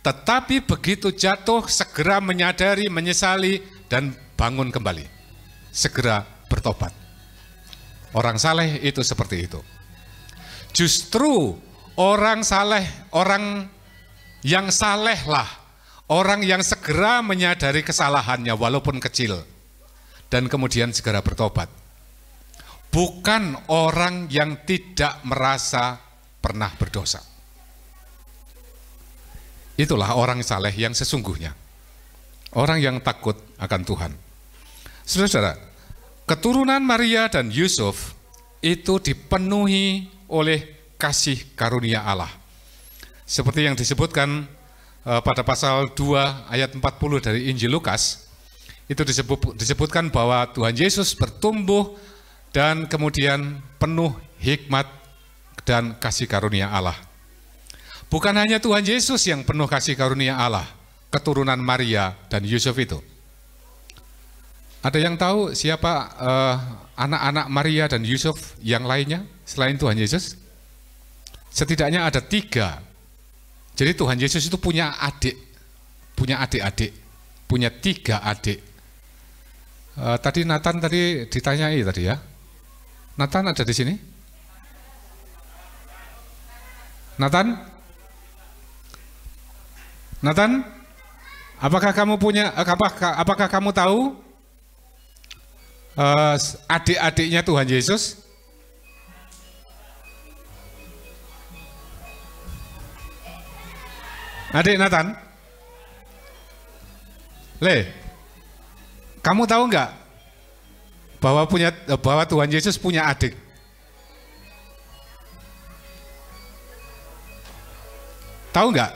tetapi begitu jatuh segera menyadari, menyesali, dan bangun kembali. Segera bertobat. Orang saleh itu seperti itu. Justru orang saleh, orang yang salehlah orang yang segera menyadari kesalahannya walaupun kecil dan kemudian segera bertobat. Bukan orang yang tidak merasa pernah berdosa. Itulah orang saleh yang sesungguhnya. Orang yang takut akan Tuhan. Saudara-saudara, keturunan Maria dan Yusuf itu dipenuhi oleh kasih karunia Allah. Seperti yang disebutkan pada pasal 2 ayat 40 dari Injil Lukas, itu disebutkan bahwa Tuhan Yesus bertumbuh dan kemudian penuh hikmat dan kasih karunia Allah. Bukan hanya Tuhan Yesus yang penuh kasih karunia Allah, keturunan Maria dan Yusuf itu. Ada yang tahu siapa anak-anak Maria dan Yusuf yang lainnya selain Tuhan Yesus? Setidaknya ada 3. Jadi Tuhan Yesus itu punya adik-adik, punya 3 adik. Tadi Nathan tadi ditanyai tadi ya. Nathan ada di sini? Nathan, apakah kamu tahu adik-adiknya Tuhan Yesus? Adik Nathan, kamu tahu nggak bahwa Tuhan Yesus punya adik? Tahu nggak?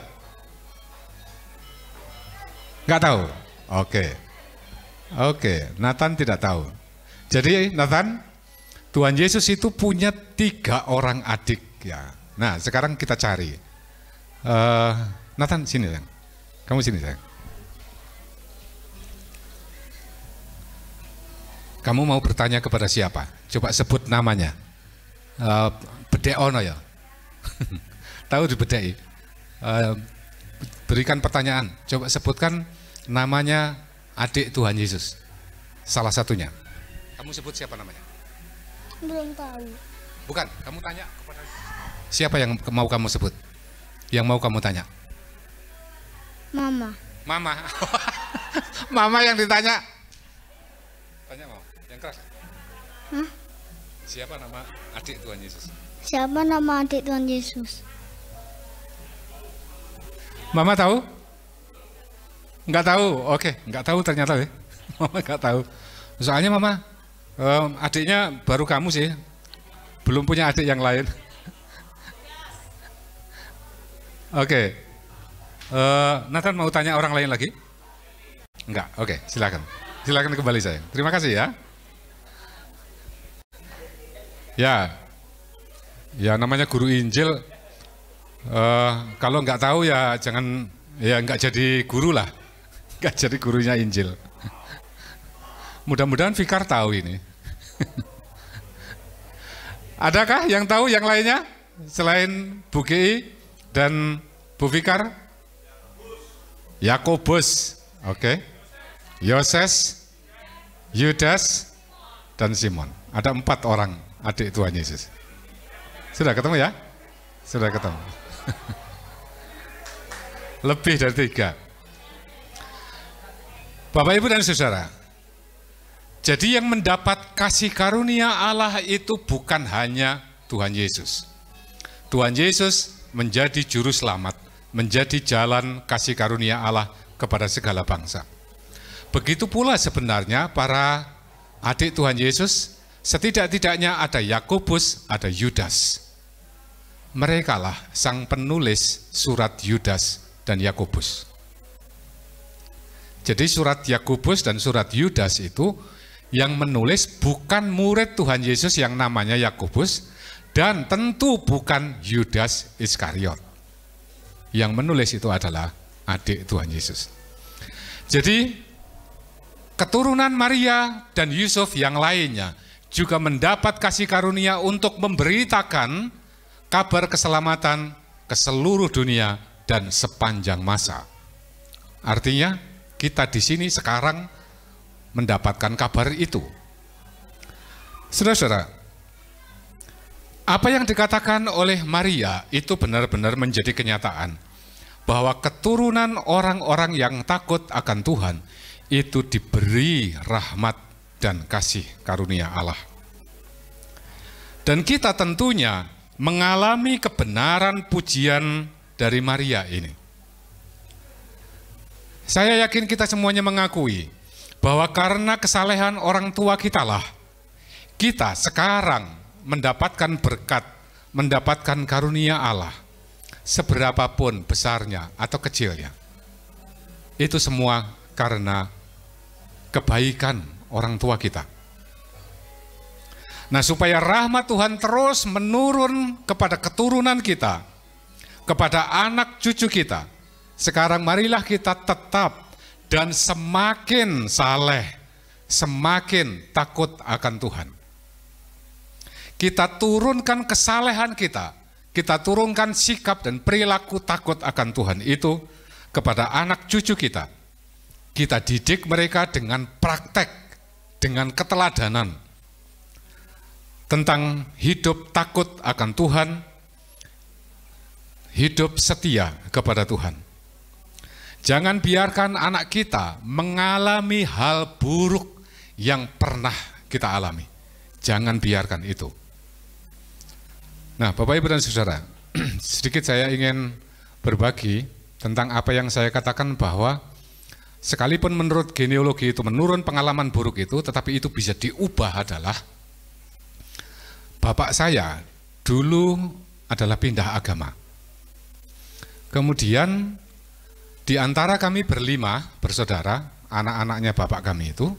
Nggak tahu. Oke, Nathan tidak tahu. Jadi Nathan, Tuhan Yesus itu punya 3 orang adik ya. Nah, sekarang kita cari. Nathan sini sayang. Kamu sini sayang. Kamu mau bertanya kepada siapa? Coba sebut namanya. Bedek ono ya. Tahu dibedai. Berikan pertanyaan. Coba sebutkan namanya adik Tuhan Yesus. Salah satunya. Kamu sebut siapa namanya? Belum tahu. Bukan, kamu tanya kepada siapa yang mau kamu sebut? Yang mau kamu tanya? Mama. Mama yang ditanya. Tanya mau, yang keras. Hah? Siapa nama adik Tuhan Yesus? Siapa nama adik Tuhan Yesus? Mama tahu? Enggak tahu. Oke, enggak tahu ternyata ya. Mama enggak tahu. Soalnya Mama adiknya baru kamu sih. Belum punya adik yang lain. Oke. Nathan mau tanya orang lain lagi? Enggak. Oke, silakan. Silakan kembali saya. Terima kasih ya. Ya namanya guru Injil. Kalau nggak tahu ya jangan, ya nggak jadi guru lah, nggak jadi gurunya Injil. Mudah-mudahan Fikar tahu ini. Adakah yang tahu yang lainnya selain Bu Gi dan Bu Fikar? Yakobus, oke. Yoses, Yudas, dan Simon. Ada 4 orang adik Tuhan Yesus. Sudah ketemu ya? Sudah ketemu. Lebih dari 3. Bapak, Ibu, dan Saudara, jadi yang mendapat kasih karunia Allah itu bukan hanya Tuhan Yesus. Tuhan Yesus menjadi juru selamat, menjadi jalan kasih karunia Allah kepada segala bangsa. Begitu pula sebenarnya para adik Tuhan Yesus, setidak-tidaknya ada Yakobus, ada Yudas. Merekalah sang penulis surat Yudas dan Yakobus. Jadi surat Yakobus dan surat Yudas itu yang menulis bukan murid Tuhan Yesus yang namanya Yakobus, dan tentu bukan Yudas Iskariot. Yang menulis itu adalah adik Tuhan Yesus. Jadi keturunan Maria dan Yusuf yang lainnya juga mendapat kasih karunia untuk memberitakan kabar keselamatan ke seluruh dunia dan sepanjang masa. Artinya kita di sini sekarang mendapatkan kabar itu. Saudara-saudara, apa yang dikatakan oleh Maria itu benar-benar menjadi kenyataan, bahwa keturunan orang-orang yang takut akan Tuhan itu diberi rahmat dan kasih karunia Allah. Dan kita tentunya mengalami kebenaran pujian dari Maria ini. Saya yakin kita semuanya mengakui bahwa karena kesalehan orang tua kitalah kita sekarang mendapatkan berkat, mendapatkan karunia Allah, seberapapun besarnya atau kecilnya. Itu semua karena kebaikan orang tua kita. Nah, supaya rahmat Tuhan terus menurun kepada keturunan kita, kepada anak cucu kita, sekarang marilah kita tetap dan semakin saleh, semakin takut akan Tuhan. Kita turunkan kesalehan kita turunkan sikap dan perilaku takut akan Tuhan itu kepada anak cucu kita. Kita didik mereka dengan praktek, dengan keteladanan tentang hidup takut akan Tuhan, hidup setia kepada Tuhan. Jangan biarkan anak kita mengalami hal buruk yang pernah kita alami. Jangan biarkan itu. Nah, Bapak Ibu dan Saudara, sedikit saya ingin berbagi tentang apa yang saya katakan, bahwa sekalipun menurut genealogi itu menurun pengalaman buruk itu, tetapi itu bisa diubah adalah bapak saya dulu adalah pindah agama. Kemudian di antara kami berlima bersaudara, anak-anaknya bapak kami itu,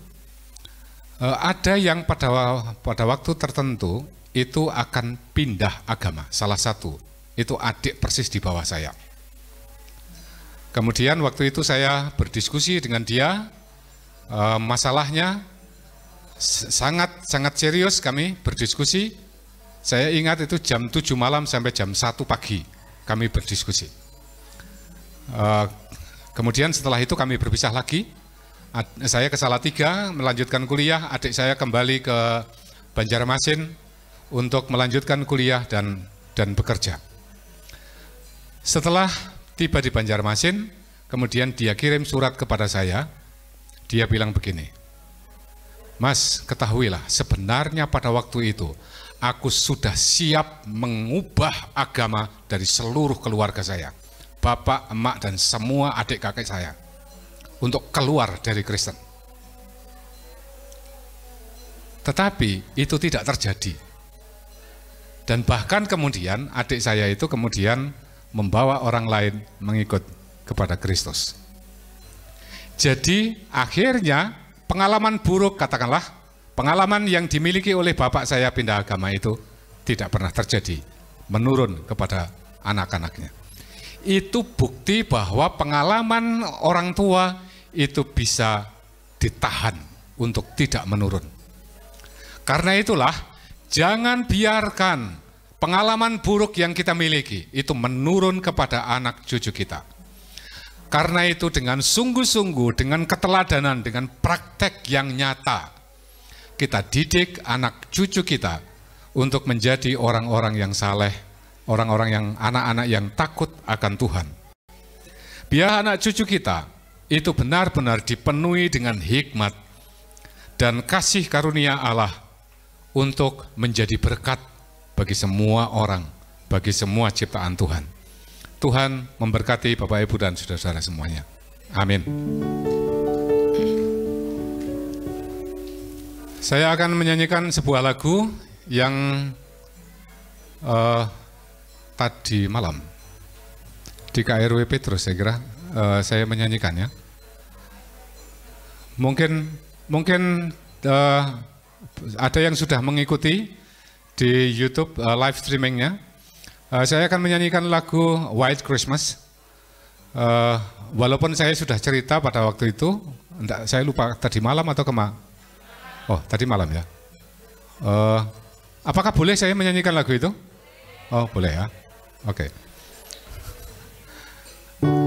ada yang pada waktu tertentu itu akan pindah agama. Salah satu itu adik persis di bawah saya. Kemudian waktu itu saya berdiskusi dengan dia, masalahnya sangat serius, kami berdiskusi. Saya ingat itu jam 7 malam sampai jam 1 pagi kami berdiskusi. Kemudian setelah itu kami berpisah lagi. Saya ke Salatiga melanjutkan kuliah, adik saya kembali ke Banjarmasin untuk melanjutkan kuliah dan bekerja. Setelah tiba di Banjarmasin, kemudian dia kirim surat kepada saya. Dia bilang begini, "Mas, ketahuilah sebenarnya pada waktu itu aku sudah siap mengubah agama dari seluruh keluarga saya, bapak, emak, dan semua adik kakek saya, untuk keluar dari Kristen. Tetapi itu tidak terjadi. Dan bahkan kemudian adik saya itu kemudian membawa orang lain mengikut kepada Kristus. Jadi akhirnya pengalaman buruk, katakanlah, pengalaman yang dimiliki oleh bapak saya pindah agama itu tidak pernah terjadi, menurun kepada anak-anaknya. Itu bukti bahwa pengalaman orang tua itu bisa ditahan untuk tidak menurun. Karena itulah, jangan biarkan pengalaman buruk yang kita miliki itu menurun kepada anak cucu kita. Karena itu dengan sungguh-sungguh, dengan keteladanan, dengan praktek yang nyata, kita didik anak cucu kita untuk menjadi orang-orang yang saleh, orang-orang yang anak-anak yang takut akan Tuhan. Biar anak cucu kita itu benar-benar dipenuhi dengan hikmat dan kasih karunia Allah untuk menjadi berkat bagi semua orang, bagi semua ciptaan Tuhan. Tuhan memberkati Bapak, Ibu, dan saudara-saudara semuanya. Amin. Saya akan menyanyikan sebuah lagu yang tadi malam di KRW Petrus, saya kira saya menyanyikannya. Mungkin ada yang sudah mengikuti di YouTube live streamingnya. Saya akan menyanyikan lagu White Christmas Walaupun saya sudah cerita pada waktu itu, enggak, saya lupa tadi malam atau oh tadi malam ya. Apakah boleh saya menyanyikan lagu itu? Oh boleh ya, oke.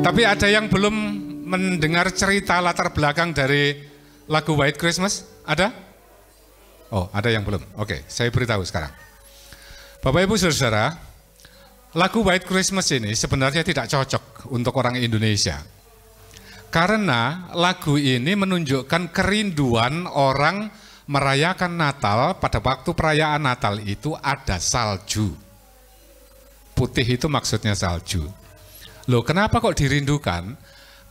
Tapi ada yang belum mendengar cerita latar belakang dari lagu White Christmas? Ada? Oh ada yang belum, oke, saya beritahu sekarang. Bapak Ibu Saudara, lagu White Christmas ini sebenarnya tidak cocok untuk orang Indonesia. Karena lagu ini menunjukkan kerinduan orang merayakan Natal. Pada waktu perayaan Natal itu ada salju. Putih itu maksudnya salju. Loh, kenapa kok dirindukan?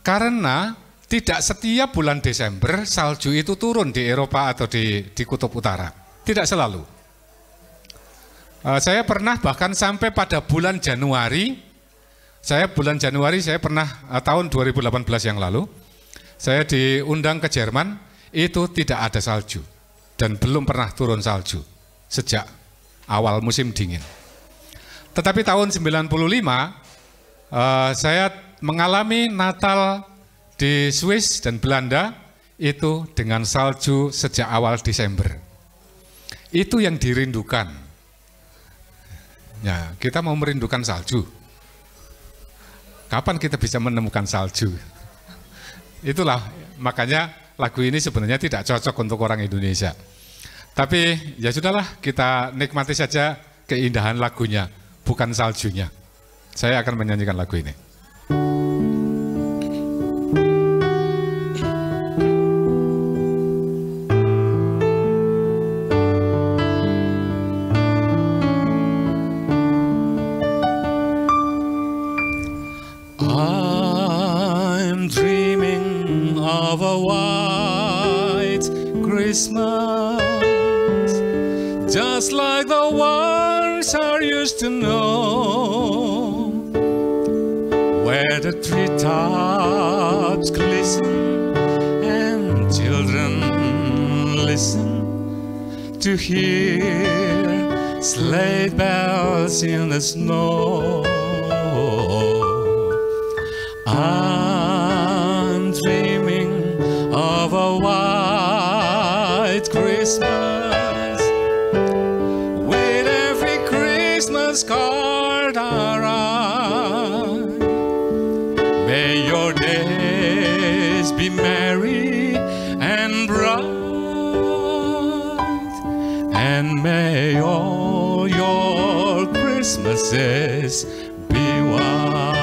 Karena tidak setiap bulan Desember salju itu turun di Eropa atau di Kutub Utara. Tidak selalu. Saya pernah bahkan sampai pada bulan Januari. Saya pernah tahun 2018 yang lalu, saya diundang ke Jerman, itu tidak ada salju. Dan belum pernah turun salju sejak awal musim dingin. Tetapi tahun 95, saya mengalami Natal di Swiss dan Belanda, itu dengan salju sejak awal Desember. Itu yang dirindukan. Ya, kita mau merindukan salju. Kapan kita bisa menemukan salju? Itulah, makanya lagu ini sebenarnya tidak cocok untuk orang Indonesia. Tapi ya sudahlah, kita nikmati saja keindahan lagunya, bukan saljunya. Saya akan menyanyikan lagu ini. I'm dreaming of a white Christmas, just like the ones I used to know, where the treetops glisten and children listen to hear sleigh bells in the snow. I'm dreaming of a white Christmas, with every Christmas card I write. May your days be merry and bright, and may all your Christmases be white.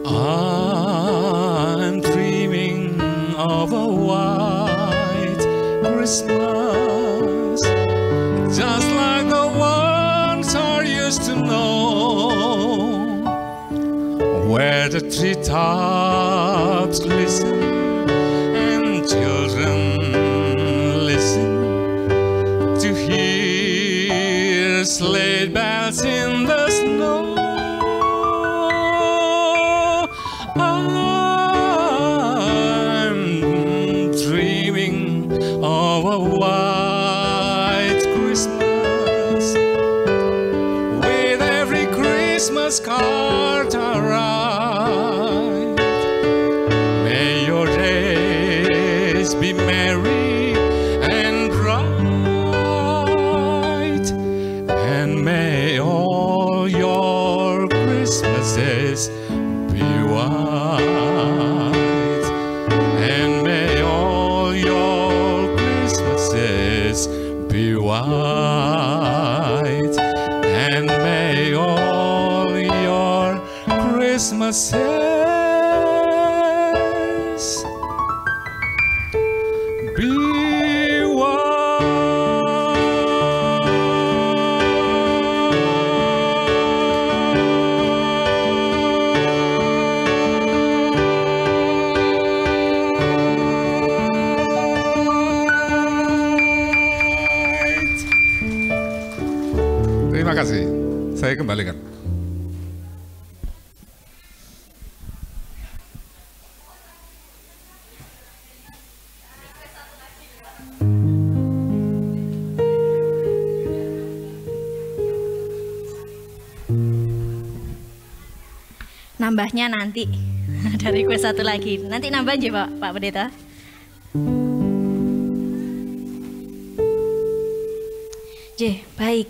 I'm dreaming of a white Christmas, just like the ones I used to know, where the treetops glisten and children listen to hear sleigh bells in the snow. I'm dreaming of a white Christmas, with every Christmas card I write. May your days be merry and bright, and may all your Christmases be white, and may all your Christmases be white, and may all your Christmases be Terima kasih. Saya kembalikan. nambahnya nanti. Ada request satu lagi. Nanti nambah aja Pak Pendeta. Baik.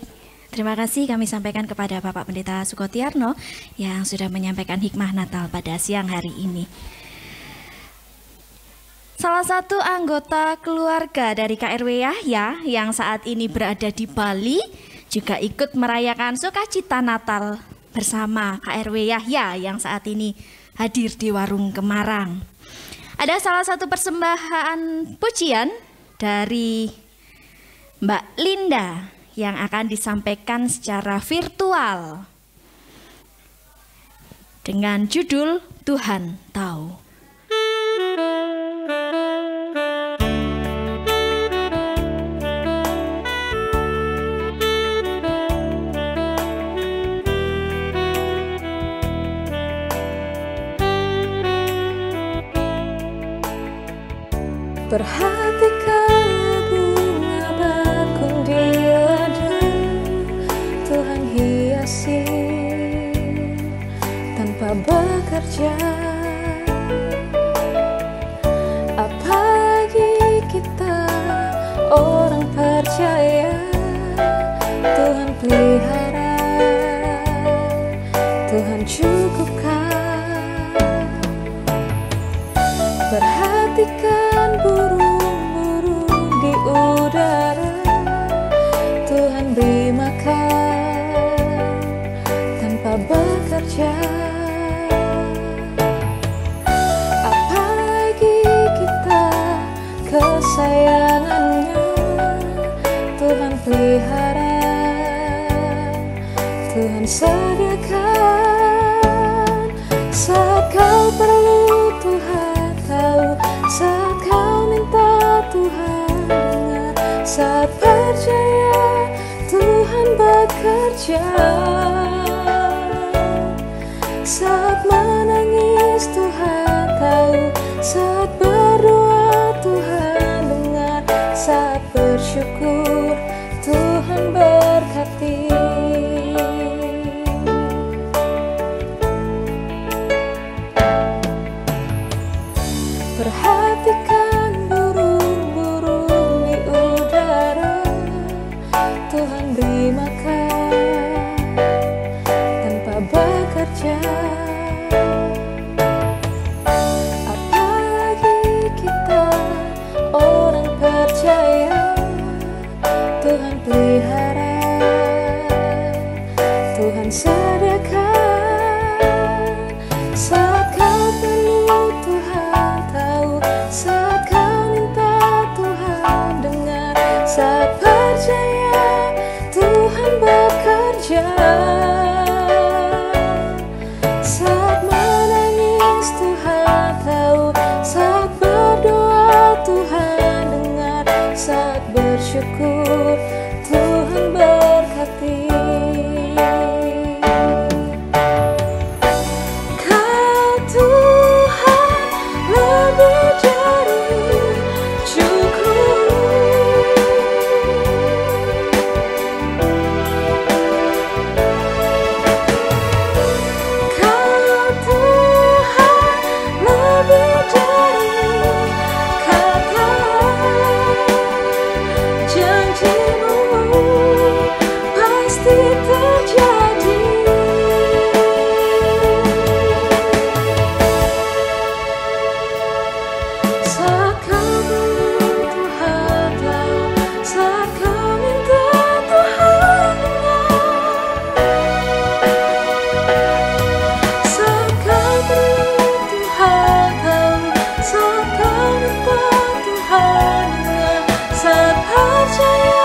Terima kasih kami sampaikan kepada Bapak Pendeta Sukotiarno yang sudah menyampaikan hikmah Natal pada siang hari ini. Salah satu anggota keluarga dari KRW Yahya yang saat ini berada di Bali juga ikut merayakan sukacita Natal bersama KRW Yahya yang saat ini hadir di Warung Kemarang. Ada salah satu persembahan pujian dari Mbak Linda yang akan disampaikan secara virtual dengan judul Tuhan Tahu. Perhatikan bunga bakung di ladang, Tuhan hiasi tanpa bekerja. Apalagi kita orang percaya, Tuhan pelihara, Tuhan cukupkan. Perhatikan burung-burung di udara, Tuhan beri makan tanpa bekerja. Apalagi kita kesayangannya, Tuhan pelihara, Tuhan sediakan. Saat kau perlu Tuhan tahu, saat kau minta Tuhan dengar, saat percaya Tuhan bekerja, saat menangis Tuhan tahu, saat berdoa Tuhan dengar, saat bersyukur Tuhan berkati. Perhatikan burung-burung di udara, Tuhan beri makan tanpa bekerja. Apalagi kita orang percaya, Tuhan pelihara, Tuhan sediakan. Saat kau perlu Tuhan tahu, saat kau minta Tuhan dengar, saat percaya Tuhan bekerja, saat menangis Tuhan tahu, saat berdoa Tuhan dengar, saat bersyukur Tuhan berkati. Saat percaya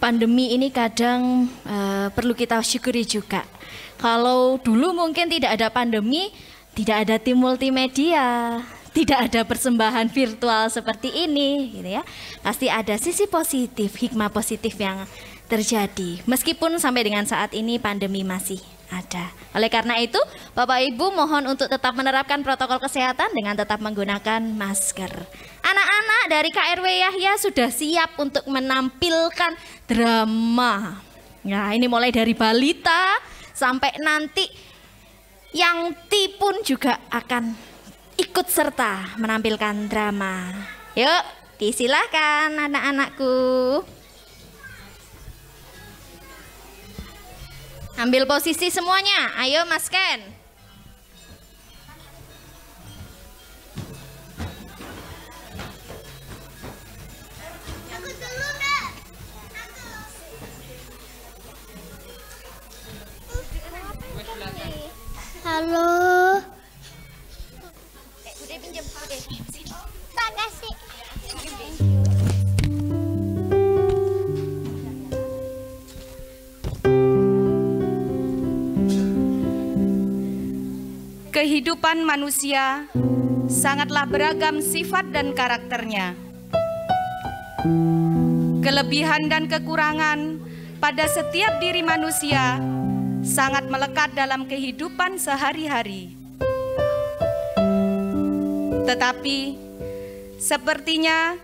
pandemi ini kadang perlu kita syukuri juga. Kalau dulu mungkin tidak ada pandemi, tidak ada tim multimedia, tidak ada persembahan virtual seperti ini, gitu ya. Pasti ada sisi positif, hikmah positif yang terjadi. Meskipun sampai dengan saat ini pandemi masih ada. Oleh karena itu, Bapak Ibu mohon untuk tetap menerapkan protokol kesehatan dengan tetap menggunakan masker. Anak-anak dari KRW Yahya sudah siap untuk menampilkan drama. Nah, ini mulai dari balita sampai nanti yang Ti pun juga akan ikut serta menampilkan drama. Yuk, disilahkan anak-anakku. Ambil posisi semuanya. Ayo Mas Ken. Halo. Udah pinjam. Tak kasih. Kehidupan manusia sangatlah beragam sifat dan karakternya. Kelebihan dan kekurangan pada setiap diri manusia sangat melekat dalam kehidupan sehari-hari. Tetapi sepertinya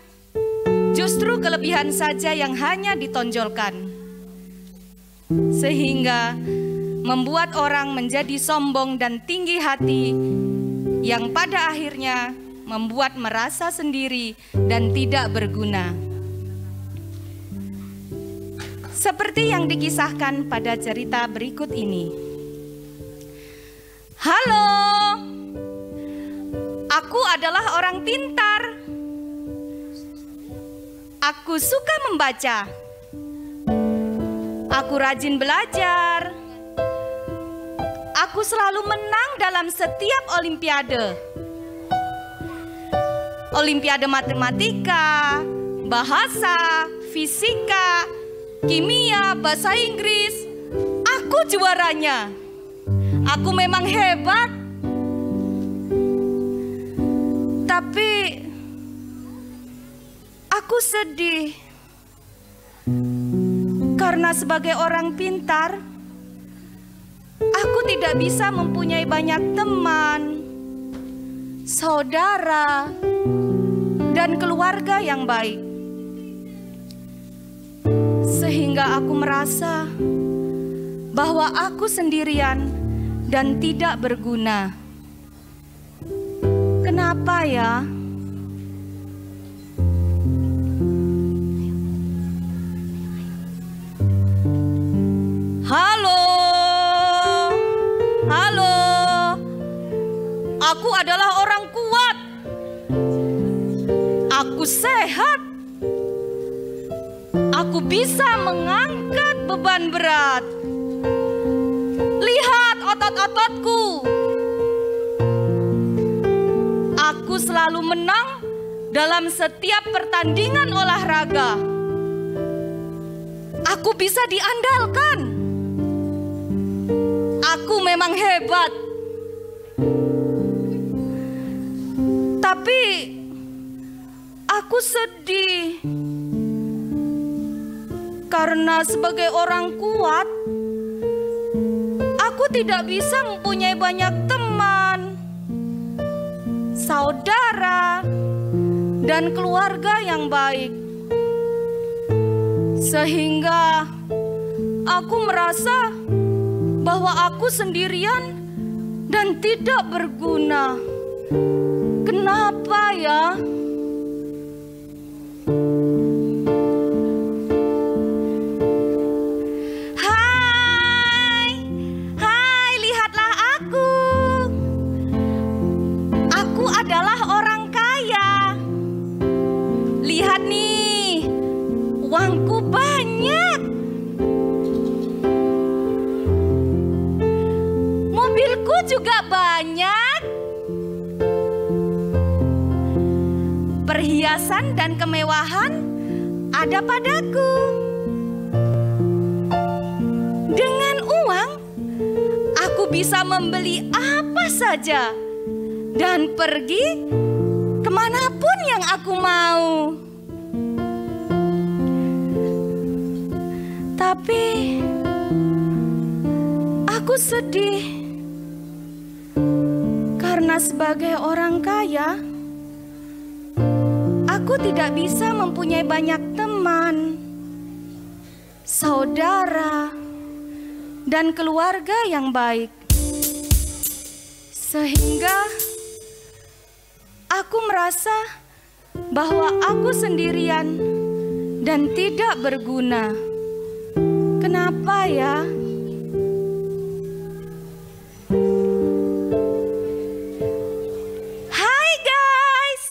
justru kelebihan saja yang hanya ditonjolkan, sehingga membuat orang menjadi sombong dan tinggi hati, yang pada akhirnya membuat merasa sendiri dan tidak berguna. Seperti yang dikisahkan pada cerita berikut ini. Halo, aku adalah orang pintar. Aku suka membaca. Aku rajin belajar. Aku selalu menang dalam setiap olimpiade. Olimpiade matematika, bahasa, fisika, kimia, bahasa Inggris. Aku juaranya. Aku memang hebat. Tapi aku sedih. Karena sebagai orang pintar, aku tidak bisa mempunyai banyak teman, saudara, dan keluarga yang baik. Sehingga aku merasa bahwa aku sendirian dan tidak berguna. Kenapa ya? Halo. Halo, aku adalah orang kuat. Aku sehat. Aku bisa mengangkat beban berat. Lihat otot-ototku. Aku selalu menang dalam setiap pertandingan olahraga. Aku bisa diandalkan. Aku memang hebat. Tapi aku sedih karena sebagai orang kuat, aku tidak bisa mempunyai banyak teman, saudara, dan keluarga yang baik. Sehingga aku merasa bahwa aku sendirian dan tidak berguna. Kenapa ya? Hai, lihatlah aku. Aku adalah orang kaya. Lihat nih, uangku banyak. Mobilku juga banyak. Perhiasan dan kemewahan ada padaku. Dengan uang, aku bisa membeli apa saja dan pergi kemanapun yang aku mau. Tapi aku sedih karena sebagai orang kaya, aku tidak bisa mempunyai banyak teman, saudara, dan keluarga yang baik. Sehingga aku merasa bahwa aku sendirian dan tidak berguna. Kenapa ya? Hai guys,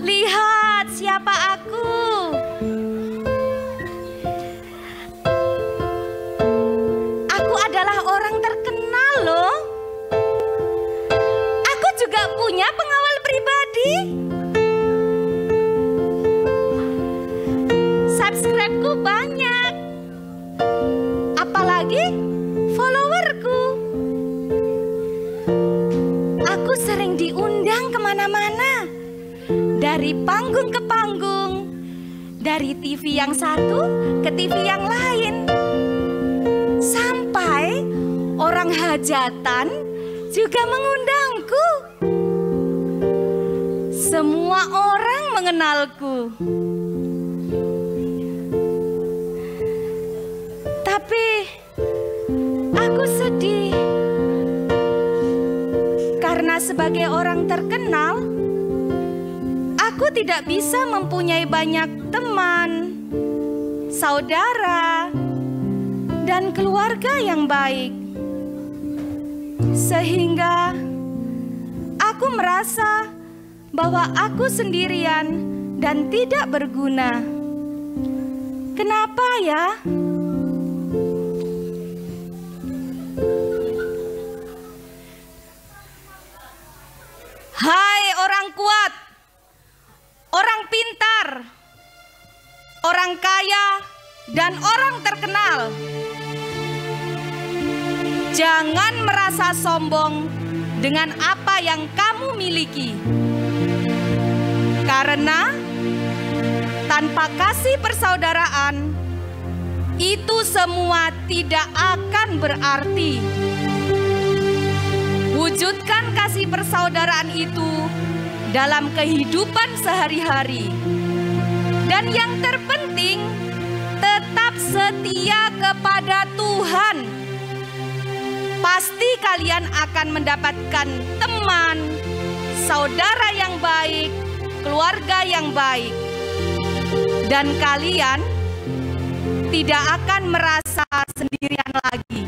lihat siapa aku. Aku adalah orang terkenal loh. Aku juga punya pengawal pribadi. Subscribe-ku banyak, apalagi followerku. Aku sering diundang kemana-mana, dari panggung ke panggung, dari TV yang satu ke TV yang lain, sampai orang hajatan juga mengundangku. Semua orang mengenalku. Tapi aku sedih karena sebagai orang terkenal, aku tidak bisa mempunyai banyak teman, saudara, dan keluarga yang baik. Sehingga aku merasa bahwa aku sendirian dan tidak berguna. Kenapa ya? Hai orang kuat, orang pintar, orang kaya, dan orang terkenal. Jangan merasa sombong dengan apa yang kamu miliki. Karena tanpa kasih persaudaraan, itu semua tidak akan berarti. Wujudkan kasih persaudaraan itu dalam kehidupan sehari-hari. Dan yang terpenting, tetap setia kepada Tuhan. Pasti kalian akan mendapatkan teman, saudara yang baik, keluarga yang baik. Dan kalian tidak akan merasa sendirian lagi.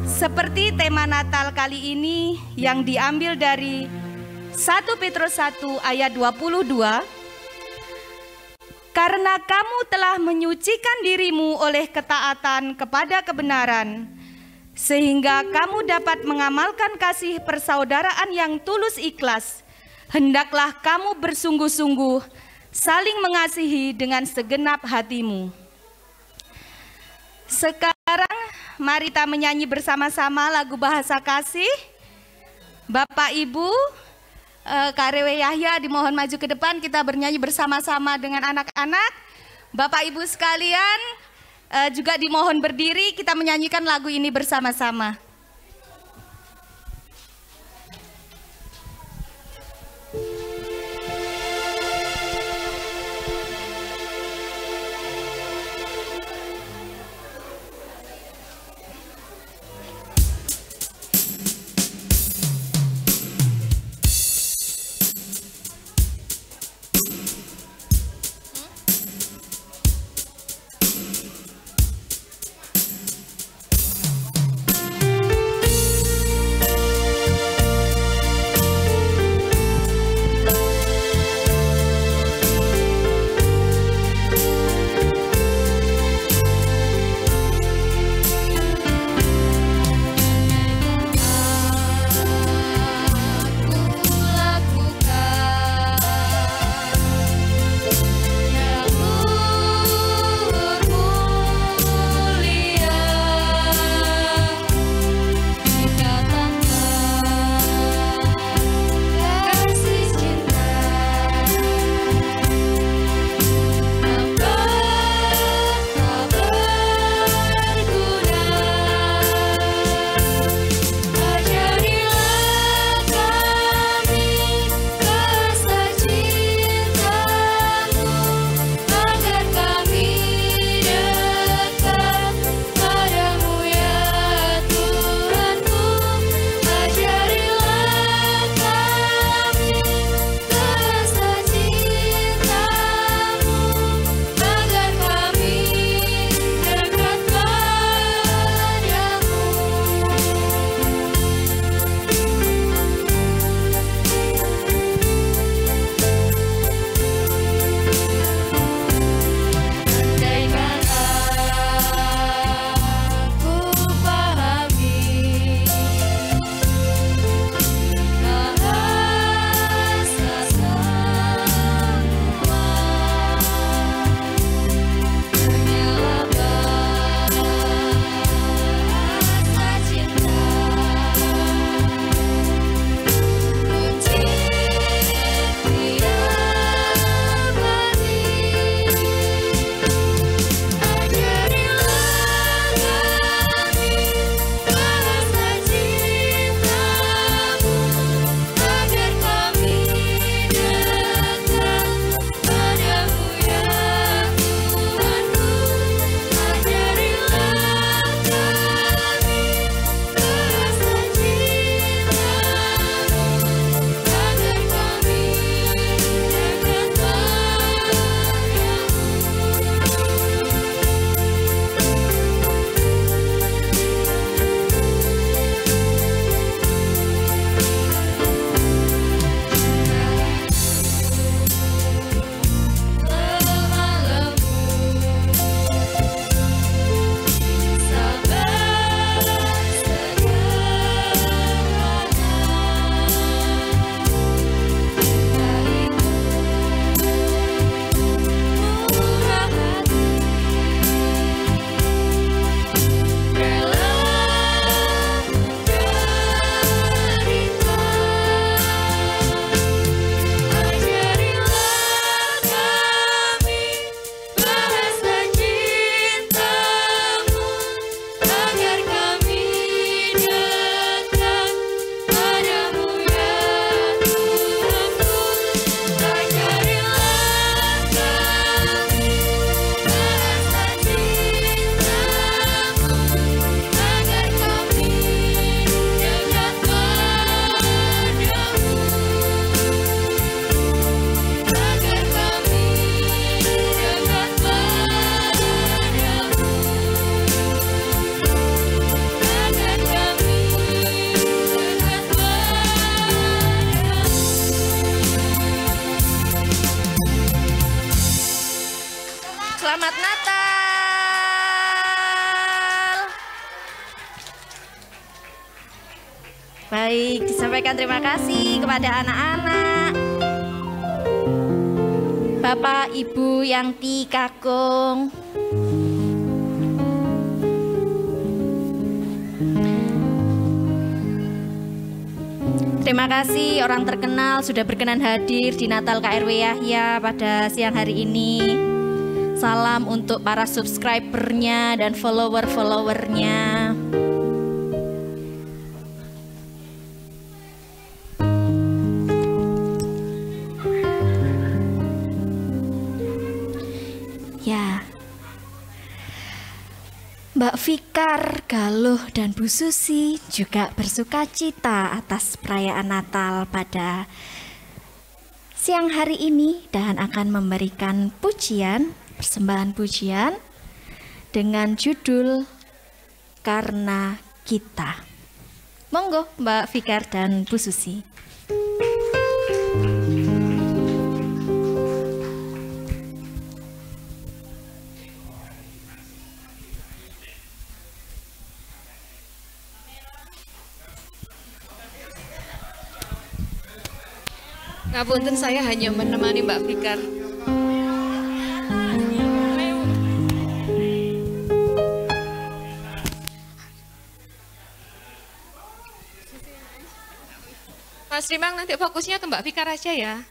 Seperti tema Natal kali ini yang diambil dari 1 Petrus 1 ayat 22. Karena kamu telah menyucikan dirimu oleh ketaatan kepada kebenaran, sehingga kamu dapat mengamalkan kasih persaudaraan yang tulus ikhlas. Hendaklah kamu bersungguh-sungguh saling mengasihi dengan segenap hatimu. Sekarang mari kita menyanyi bersama-sama lagu bahasa kasih. Bapak Ibu, Kak Rewe Yahya dimohon maju ke depan, kita bernyanyi bersama-sama dengan anak-anak. Bapak Ibu sekalian juga dimohon berdiri, kita menyanyikan lagu ini bersama-sama. Baik, disampaikan terima kasih kepada anak-anak. Bapak, Ibu yang Kakung. Terima kasih orang terkenal sudah berkenan hadir di Natal KRW Yahya pada siang hari ini. Salam untuk para subscribernya dan follower-followernya. Ya, Mbak Fikar, Galuh, dan Bu Susi juga bersuka cita atas perayaan Natal pada siang hari ini dan akan memberikan pujian, persembahan pujian dengan judul Karena Kita. Monggo Mbak Fikar dan Bu Susi. Ngapunten, saya hanya menemani Mbak Fikar. Mas Rimang, nanti fokusnya ke Mbak Fikar aja ya.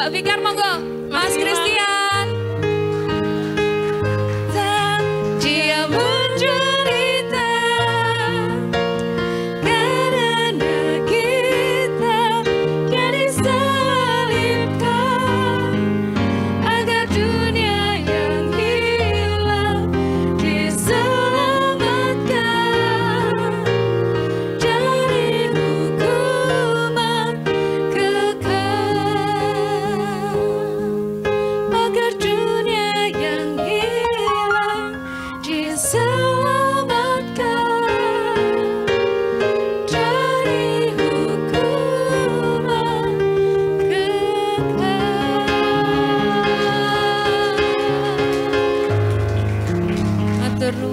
Fikar monggo, Mas Christian. Dia mencerita karena kita yang disalibkan,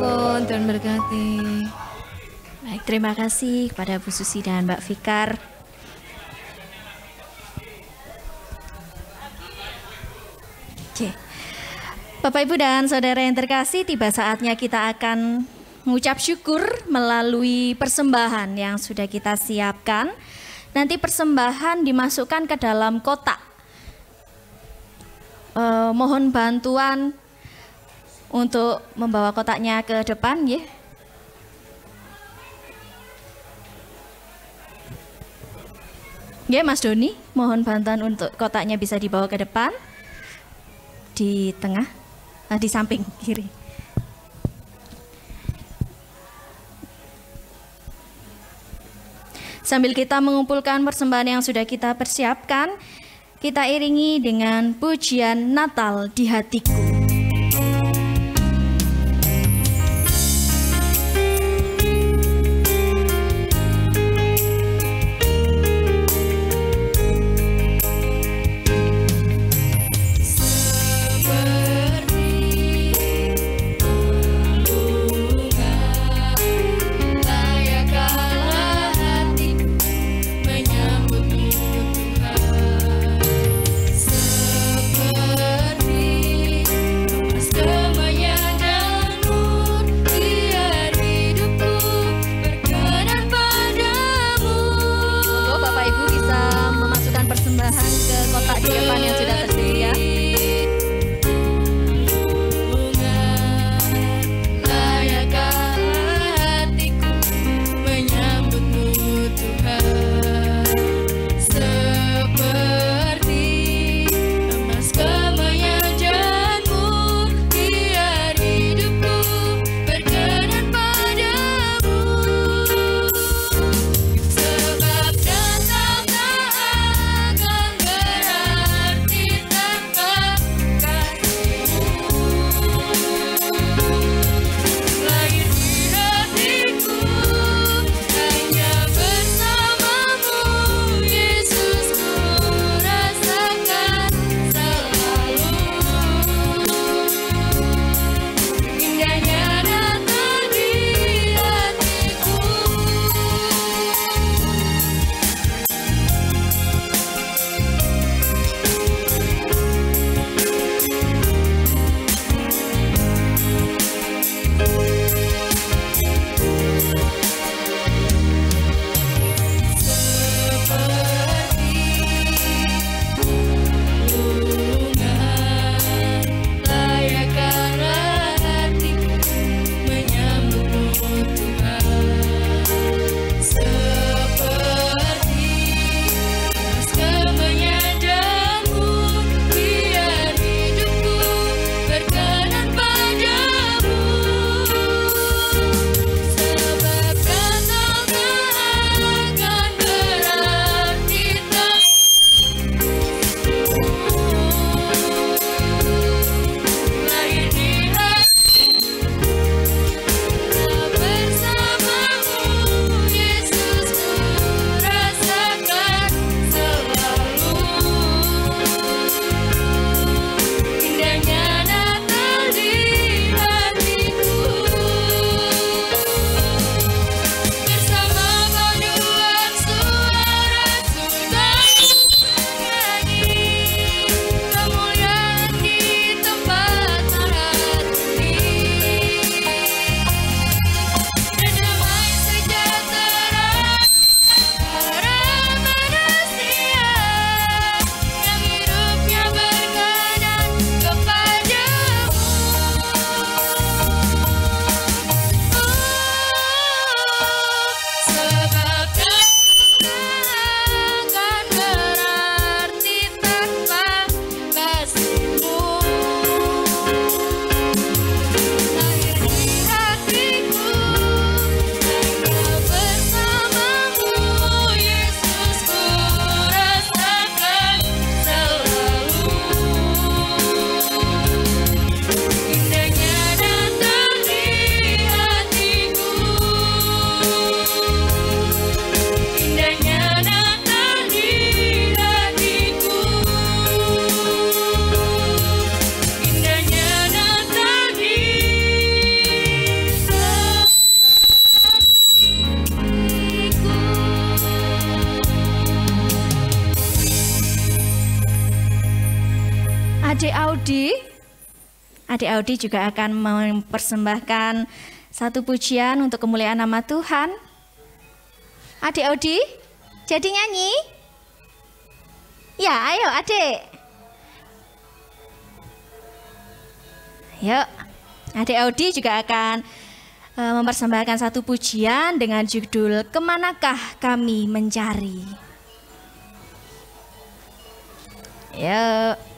pun, Tuhan berkati. Baik, terima kasih kepada Bu Susi dan Mbak Fikar. Oke. Bapak, Ibu, dan Saudara yang terkasih, tiba saatnya kita akan mengucap syukur melalui persembahan yang sudah kita siapkan. Nanti persembahan dimasukkan ke dalam kotak. Mohon bantuan untuk membawa kotaknya ke depan, ya. Ya, Mas Doni, mohon bantuan untuk kotaknya bisa dibawa ke depan, di tengah, di samping kiri. Sambil kita mengumpulkan persembahan yang sudah kita persiapkan, kita iringi dengan pujian Natal di Hatiku. Seperti Adik Audi juga akan mempersembahkan satu pujian untuk kemuliaan nama Tuhan. Adik Audi, jadi nyanyi? Ya, ayo adik. Yuk, adik Audi juga akan mempersembahkan satu pujian dengan judul Kemanakah Kami Mencari. Yuk.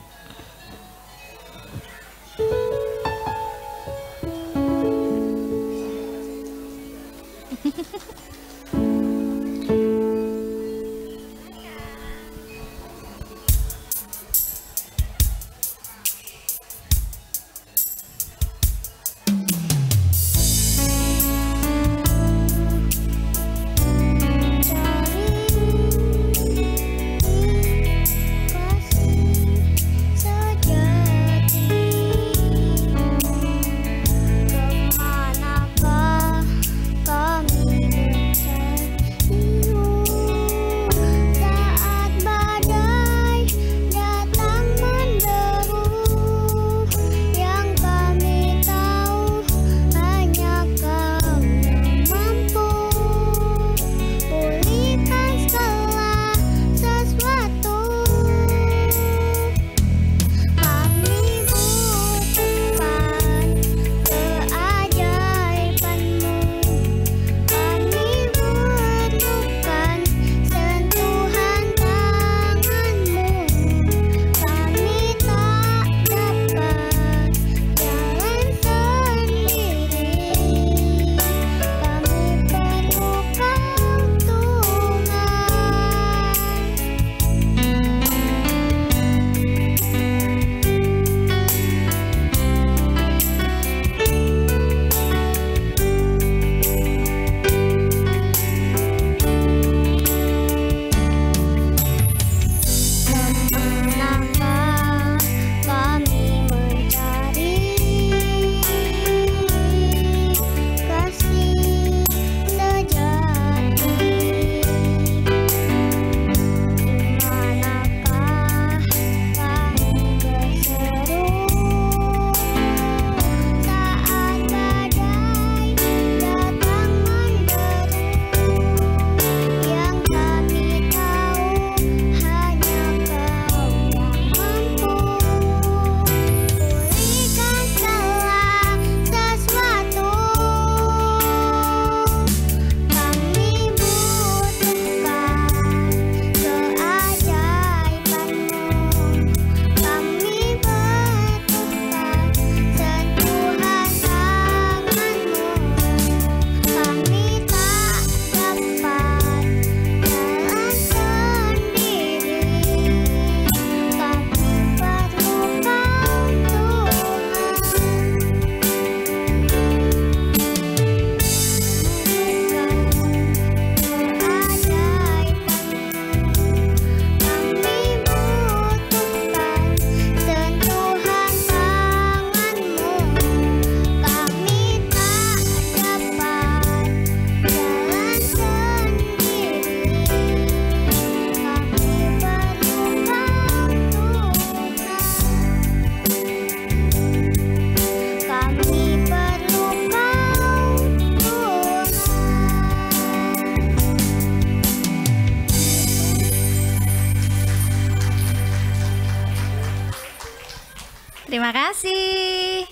Terima kasih.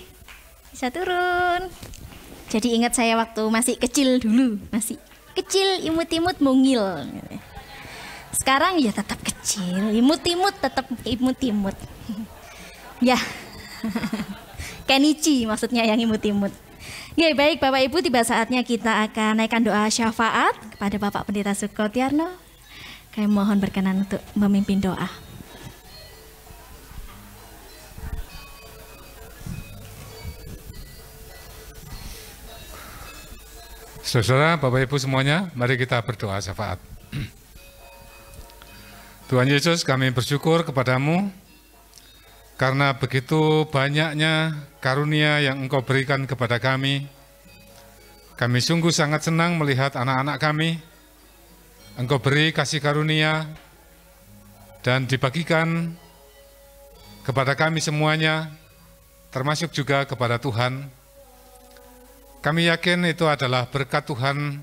Bisa turun. Jadi ingat saya waktu masih kecil dulu, masih kecil, imut-imut, mungil. Sekarang ya tetap kecil, imut-imut, tetap imut-imut. Ya, Kenichi maksudnya yang imut-imut. Ya, baik Bapak Ibu, tiba saatnya kita akan naikkan doa syafaat kepada Bapak Pendeta Sukotiarno. Kami mohon berkenan untuk memimpin doa. Saudara, Bapak Ibu semuanya, mari kita berdoa syafaat. Tuhan Yesus, kami bersyukur kepadamu karena begitu banyaknya karunia yang Engkau berikan kepada kami. Kami sungguh sangat senang melihat anak-anak kami. Engkau beri kasih karunia dan dibagikan kepada kami semuanya termasuk juga kepada Tuhan. Kami yakin itu adalah berkat Tuhan,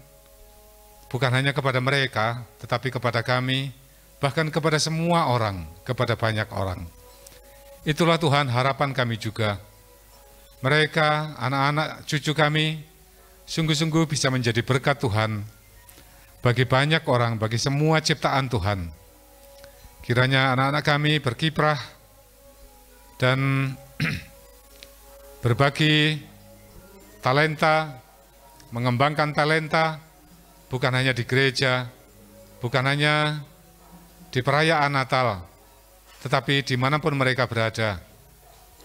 bukan hanya kepada mereka, tetapi kepada kami, bahkan kepada semua orang, kepada banyak orang. Itulah Tuhan harapan kami juga. Mereka, anak-anak cucu kami, sungguh-sungguh bisa menjadi berkat Tuhan bagi banyak orang, bagi semua ciptaan Tuhan. Kiranya anak-anak kami berkiprah dan berbagi talenta, mengembangkan talenta, bukan hanya di gereja, bukan hanya di perayaan Natal, tetapi dimanapun mereka berada,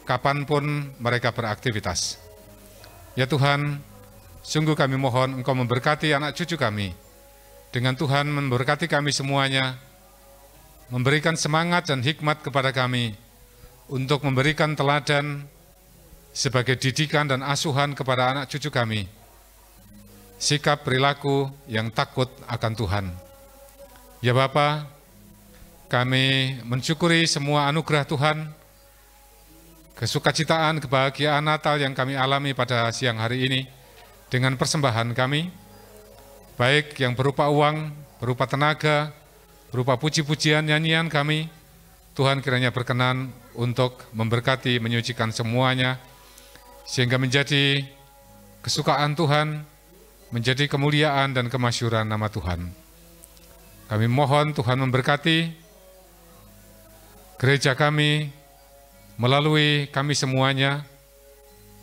kapanpun mereka beraktivitas. Ya Tuhan, sungguh kami mohon Engkau memberkati anak cucu kami, dengan Tuhan memberkati kami semuanya, memberikan semangat dan hikmat kepada kami, untuk memberikan teladan sebagai didikan dan asuhan kepada anak cucu kami, sikap perilaku yang takut akan Tuhan. Ya Bapa, kami mensyukuri semua anugerah Tuhan, kesukacitaan, kebahagiaan Natal yang kami alami pada siang hari ini dengan persembahan kami, baik yang berupa uang, berupa tenaga, berupa puji-pujian, nyanyian kami. Tuhan kiranya berkenan untuk memberkati, menyucikan semuanya, sehingga menjadi kesukaan Tuhan, menjadi kemuliaan dan kemasyhuran nama Tuhan. Kami mohon Tuhan memberkati gereja kami, melalui kami semuanya,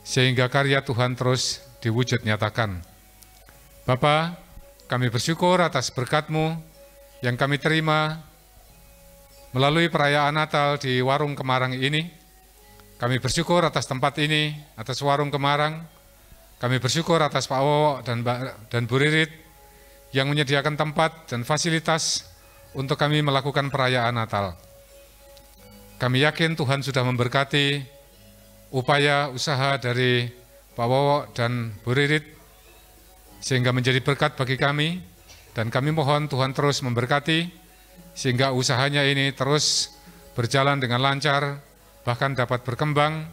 sehingga karya Tuhan terus diwujud nyatakan. Bapa, kami bersyukur atas berkat-Mu yang kami terima melalui perayaan Natal di Warung Kemarang ini. Kami bersyukur atas tempat ini, atas Warung Kemarang. Kami bersyukur atas Pak Wowo dan Bu Ririt yang menyediakan tempat dan fasilitas untuk kami melakukan perayaan Natal. Kami yakin Tuhan sudah memberkati upaya usaha dari Pak Wowo dan Bu Ririt, sehingga menjadi berkat bagi kami, dan kami mohon Tuhan terus memberkati, sehingga usahanya ini terus berjalan dengan lancar, bahkan dapat berkembang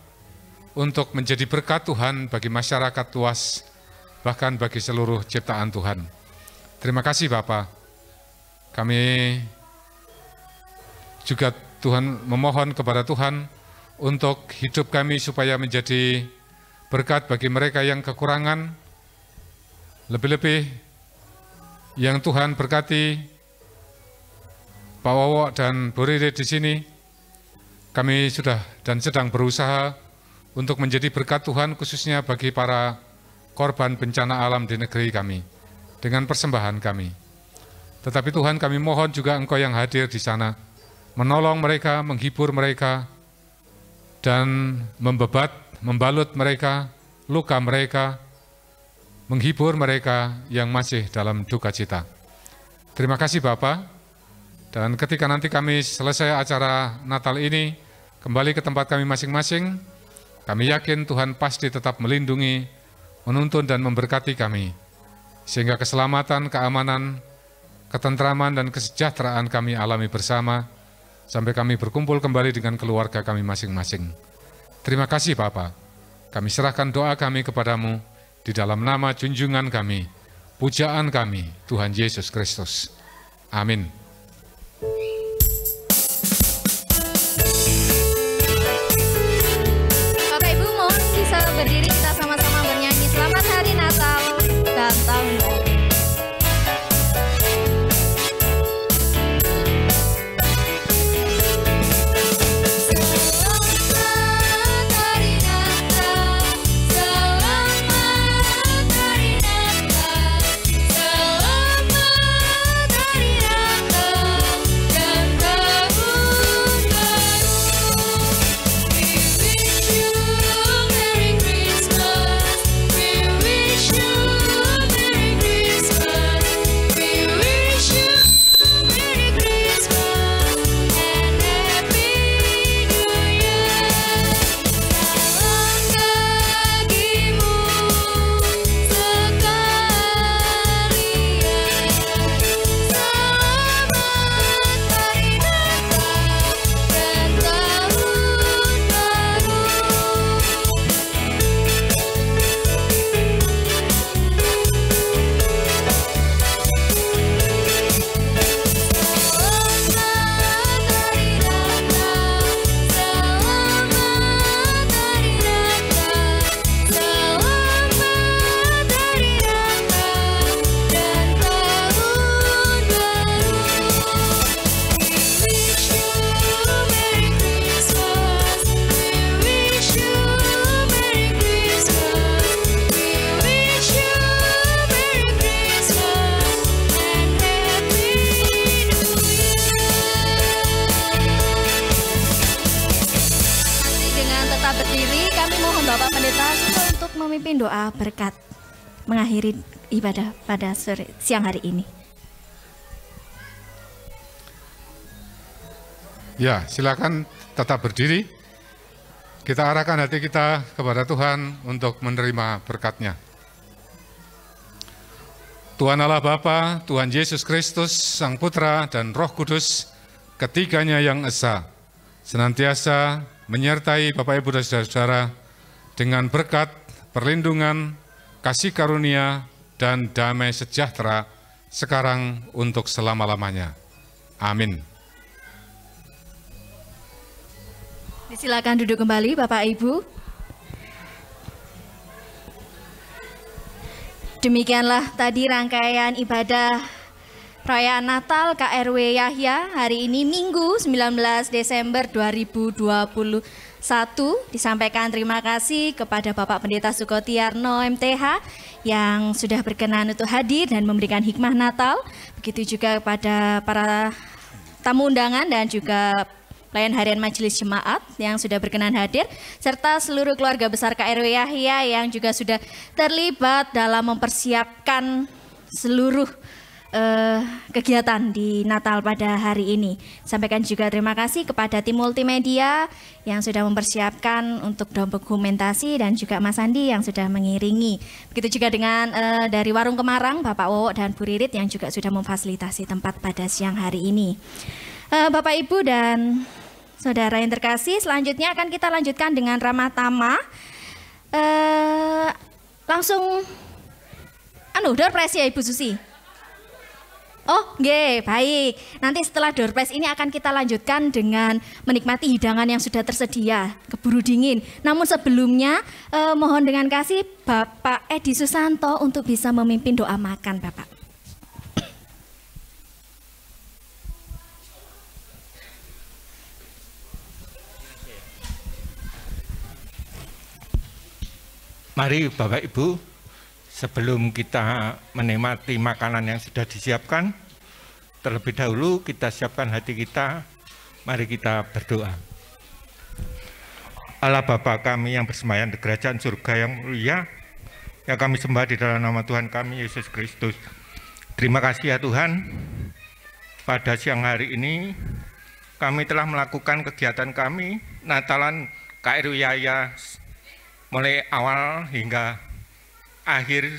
untuk menjadi berkat Tuhan bagi masyarakat luas, bahkan bagi seluruh ciptaan Tuhan. Terima kasih Bapa. Kami juga Tuhan memohon kepada Tuhan untuk hidup kami supaya menjadi berkat bagi mereka yang kekurangan, lebih-lebih yang Tuhan berkati Pak Wowo dan Bu Ririt di sini. Kami sudah dan sedang berusaha untuk menjadi berkat Tuhan, khususnya bagi para korban bencana alam di negeri kami, dengan persembahan kami. Tetapi Tuhan, kami mohon juga Engkau yang hadir di sana, menolong mereka, menghibur mereka, dan membalut mereka, luka mereka, menghibur mereka yang masih dalam duka cita. Terima kasih Bapa. Dan ketika nanti kami selesai acara Natal ini, kembali ke tempat kami masing-masing, kami yakin Tuhan pasti tetap melindungi, menuntun dan memberkati kami, sehingga keselamatan, keamanan, ketentraman dan kesejahteraan kami alami bersama, sampai kami berkumpul kembali dengan keluarga kami masing-masing. Terima kasih Bapa. Kami serahkan doa kami kepadamu, di dalam nama junjungan kami, pujaan kami, Tuhan Yesus Kristus. Amin. Bapak Ibu mohon bisa berdiri, kita sama-sama bernyanyi Selamat Hari Natal dan Tahun Baru. Selamat Hari Natal, Pendeta Suko untuk memimpin doa berkat mengakhiri ibadah pada siang hari ini. Ya, silakan tetap berdiri. Kita arahkan hati kita kepada Tuhan untuk menerima berkat-Nya. Tuhan Allah Bapa, Tuhan Yesus Kristus, Sang Putra dan Roh Kudus, ketiganya yang esa, senantiasa menyertai Bapak Ibu dan saudara-saudara dengan berkat, perlindungan, kasih karunia, dan damai sejahtera sekarang untuk selama-lamanya. Amin. Silakan duduk kembali Bapak Ibu. Demikianlah tadi rangkaian ibadah perayaan Natal KRW Yahya hari ini Minggu 19 Desember 2021. Disampaikan terima kasih kepada Bapak Pendeta Sukotiarno MTH yang sudah berkenan untuk hadir dan memberikan hikmah Natal. Begitu juga kepada para tamu undangan dan juga pelayan harian Majelis Jemaat yang sudah berkenan hadir, serta seluruh keluarga besar KRW Yahya yang juga sudah terlibat dalam mempersiapkan seluruh kegiatan di Natal pada hari ini. Sampaikan juga terima kasih kepada tim multimedia yang sudah mempersiapkan untuk dokumentasi dan juga Mas Andi yang sudah mengiringi. Begitu juga dengan dari Warung Kemarang, Bapak Wowo dan Bu Ririt yang juga sudah memfasilitasi tempat pada siang hari ini. Bapak Ibu dan saudara yang terkasih, selanjutnya akan kita lanjutkan dengan ramah tamah. Langsung door prize ya Ibu Susi. Oh, nggih, baik. Nanti setelah door prize ini akan kita lanjutkan dengan menikmati hidangan yang sudah tersedia, keburu dingin. Namun sebelumnya mohon dengan kasih Bapak Edi Susanto untuk bisa memimpin doa makan, Bapak. Mari Bapak Ibu, sebelum kita menikmati makanan yang sudah disiapkan, terlebih dahulu kita siapkan hati kita, mari kita berdoa. Allah Bapa kami yang bersemayam di kerajaan surga yang mulia, yang kami sembah di dalam nama Tuhan kami Yesus Kristus. Terima kasih ya Tuhan, pada siang hari ini kami telah melakukan kegiatan kami, Natalan KRW Yahya, mulai awal hingga akhir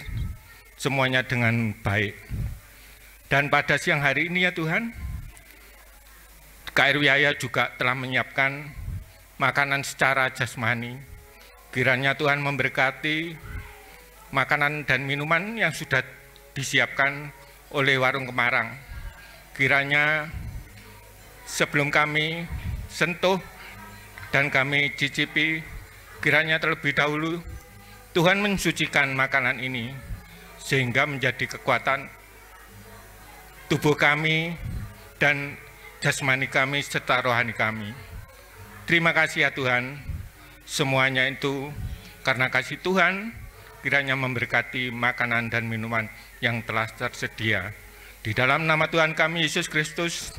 semuanya dengan baik. Dan pada siang hari ini ya Tuhan, KRW Yahya juga telah menyiapkan makanan secara jasmani. Kiranya Tuhan memberkati makanan dan minuman yang sudah disiapkan oleh Warung Kemarang. Kiranya sebelum kami sentuh dan kami cicipi, kiranya terlebih dahulu Tuhan mensucikan makanan ini sehingga menjadi kekuatan tubuh kami dan jasmani kami serta rohani kami. Terima kasih ya Tuhan, semuanya itu karena kasih Tuhan, kiranya memberkati makanan dan minuman yang telah tersedia. Di dalam nama Tuhan kami Yesus Kristus,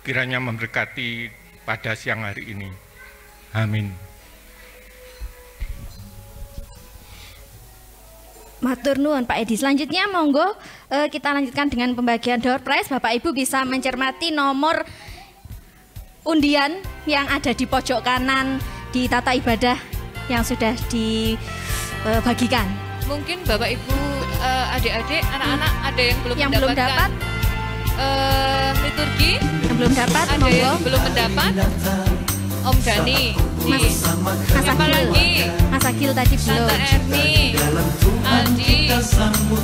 kiranya memberkati pada siang hari ini. Amin. Matur nuwun Pak Edi. Selanjutnya monggo kita lanjutkan dengan pembagian door prize. Bapak Ibu bisa mencermati nomor undian yang ada di pojok kanan di tata ibadah yang sudah dibagikan. Mungkin Bapak Ibu, adik-adik, anak-anak ada yang belum dapat liturgi, yang belum dapat, ada monggo. yang belum mendapat. Om Dani, Mas siapa Agil. lagi? Mas Agil tadi belum. Tante Erni, Aldi,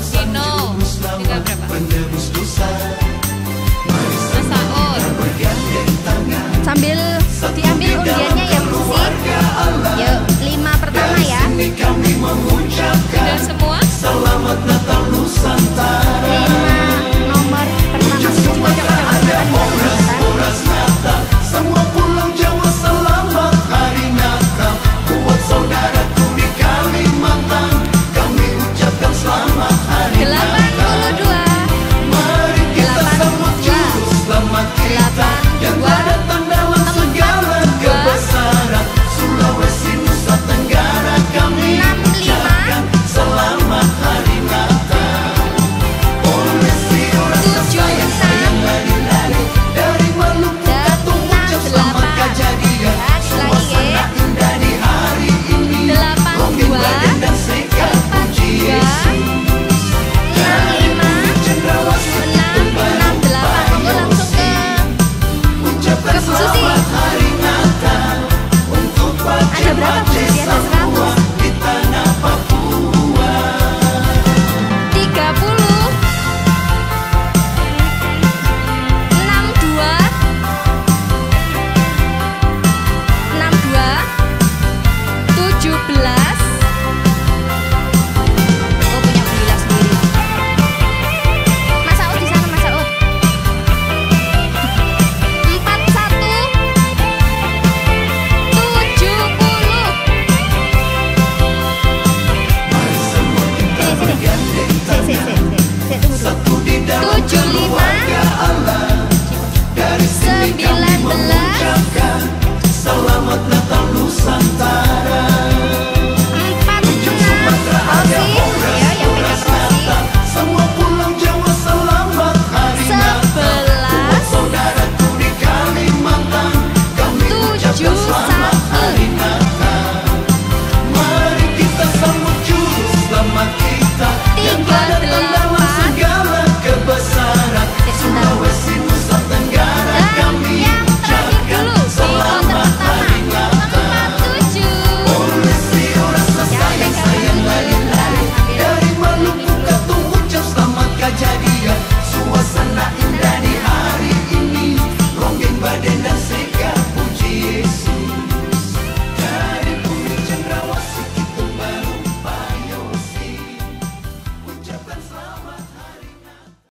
Dino, tinggal berapa? Mas Saud. Sambil diambil undiannya ya Bu Susi. Yuk, 5 pertama ya.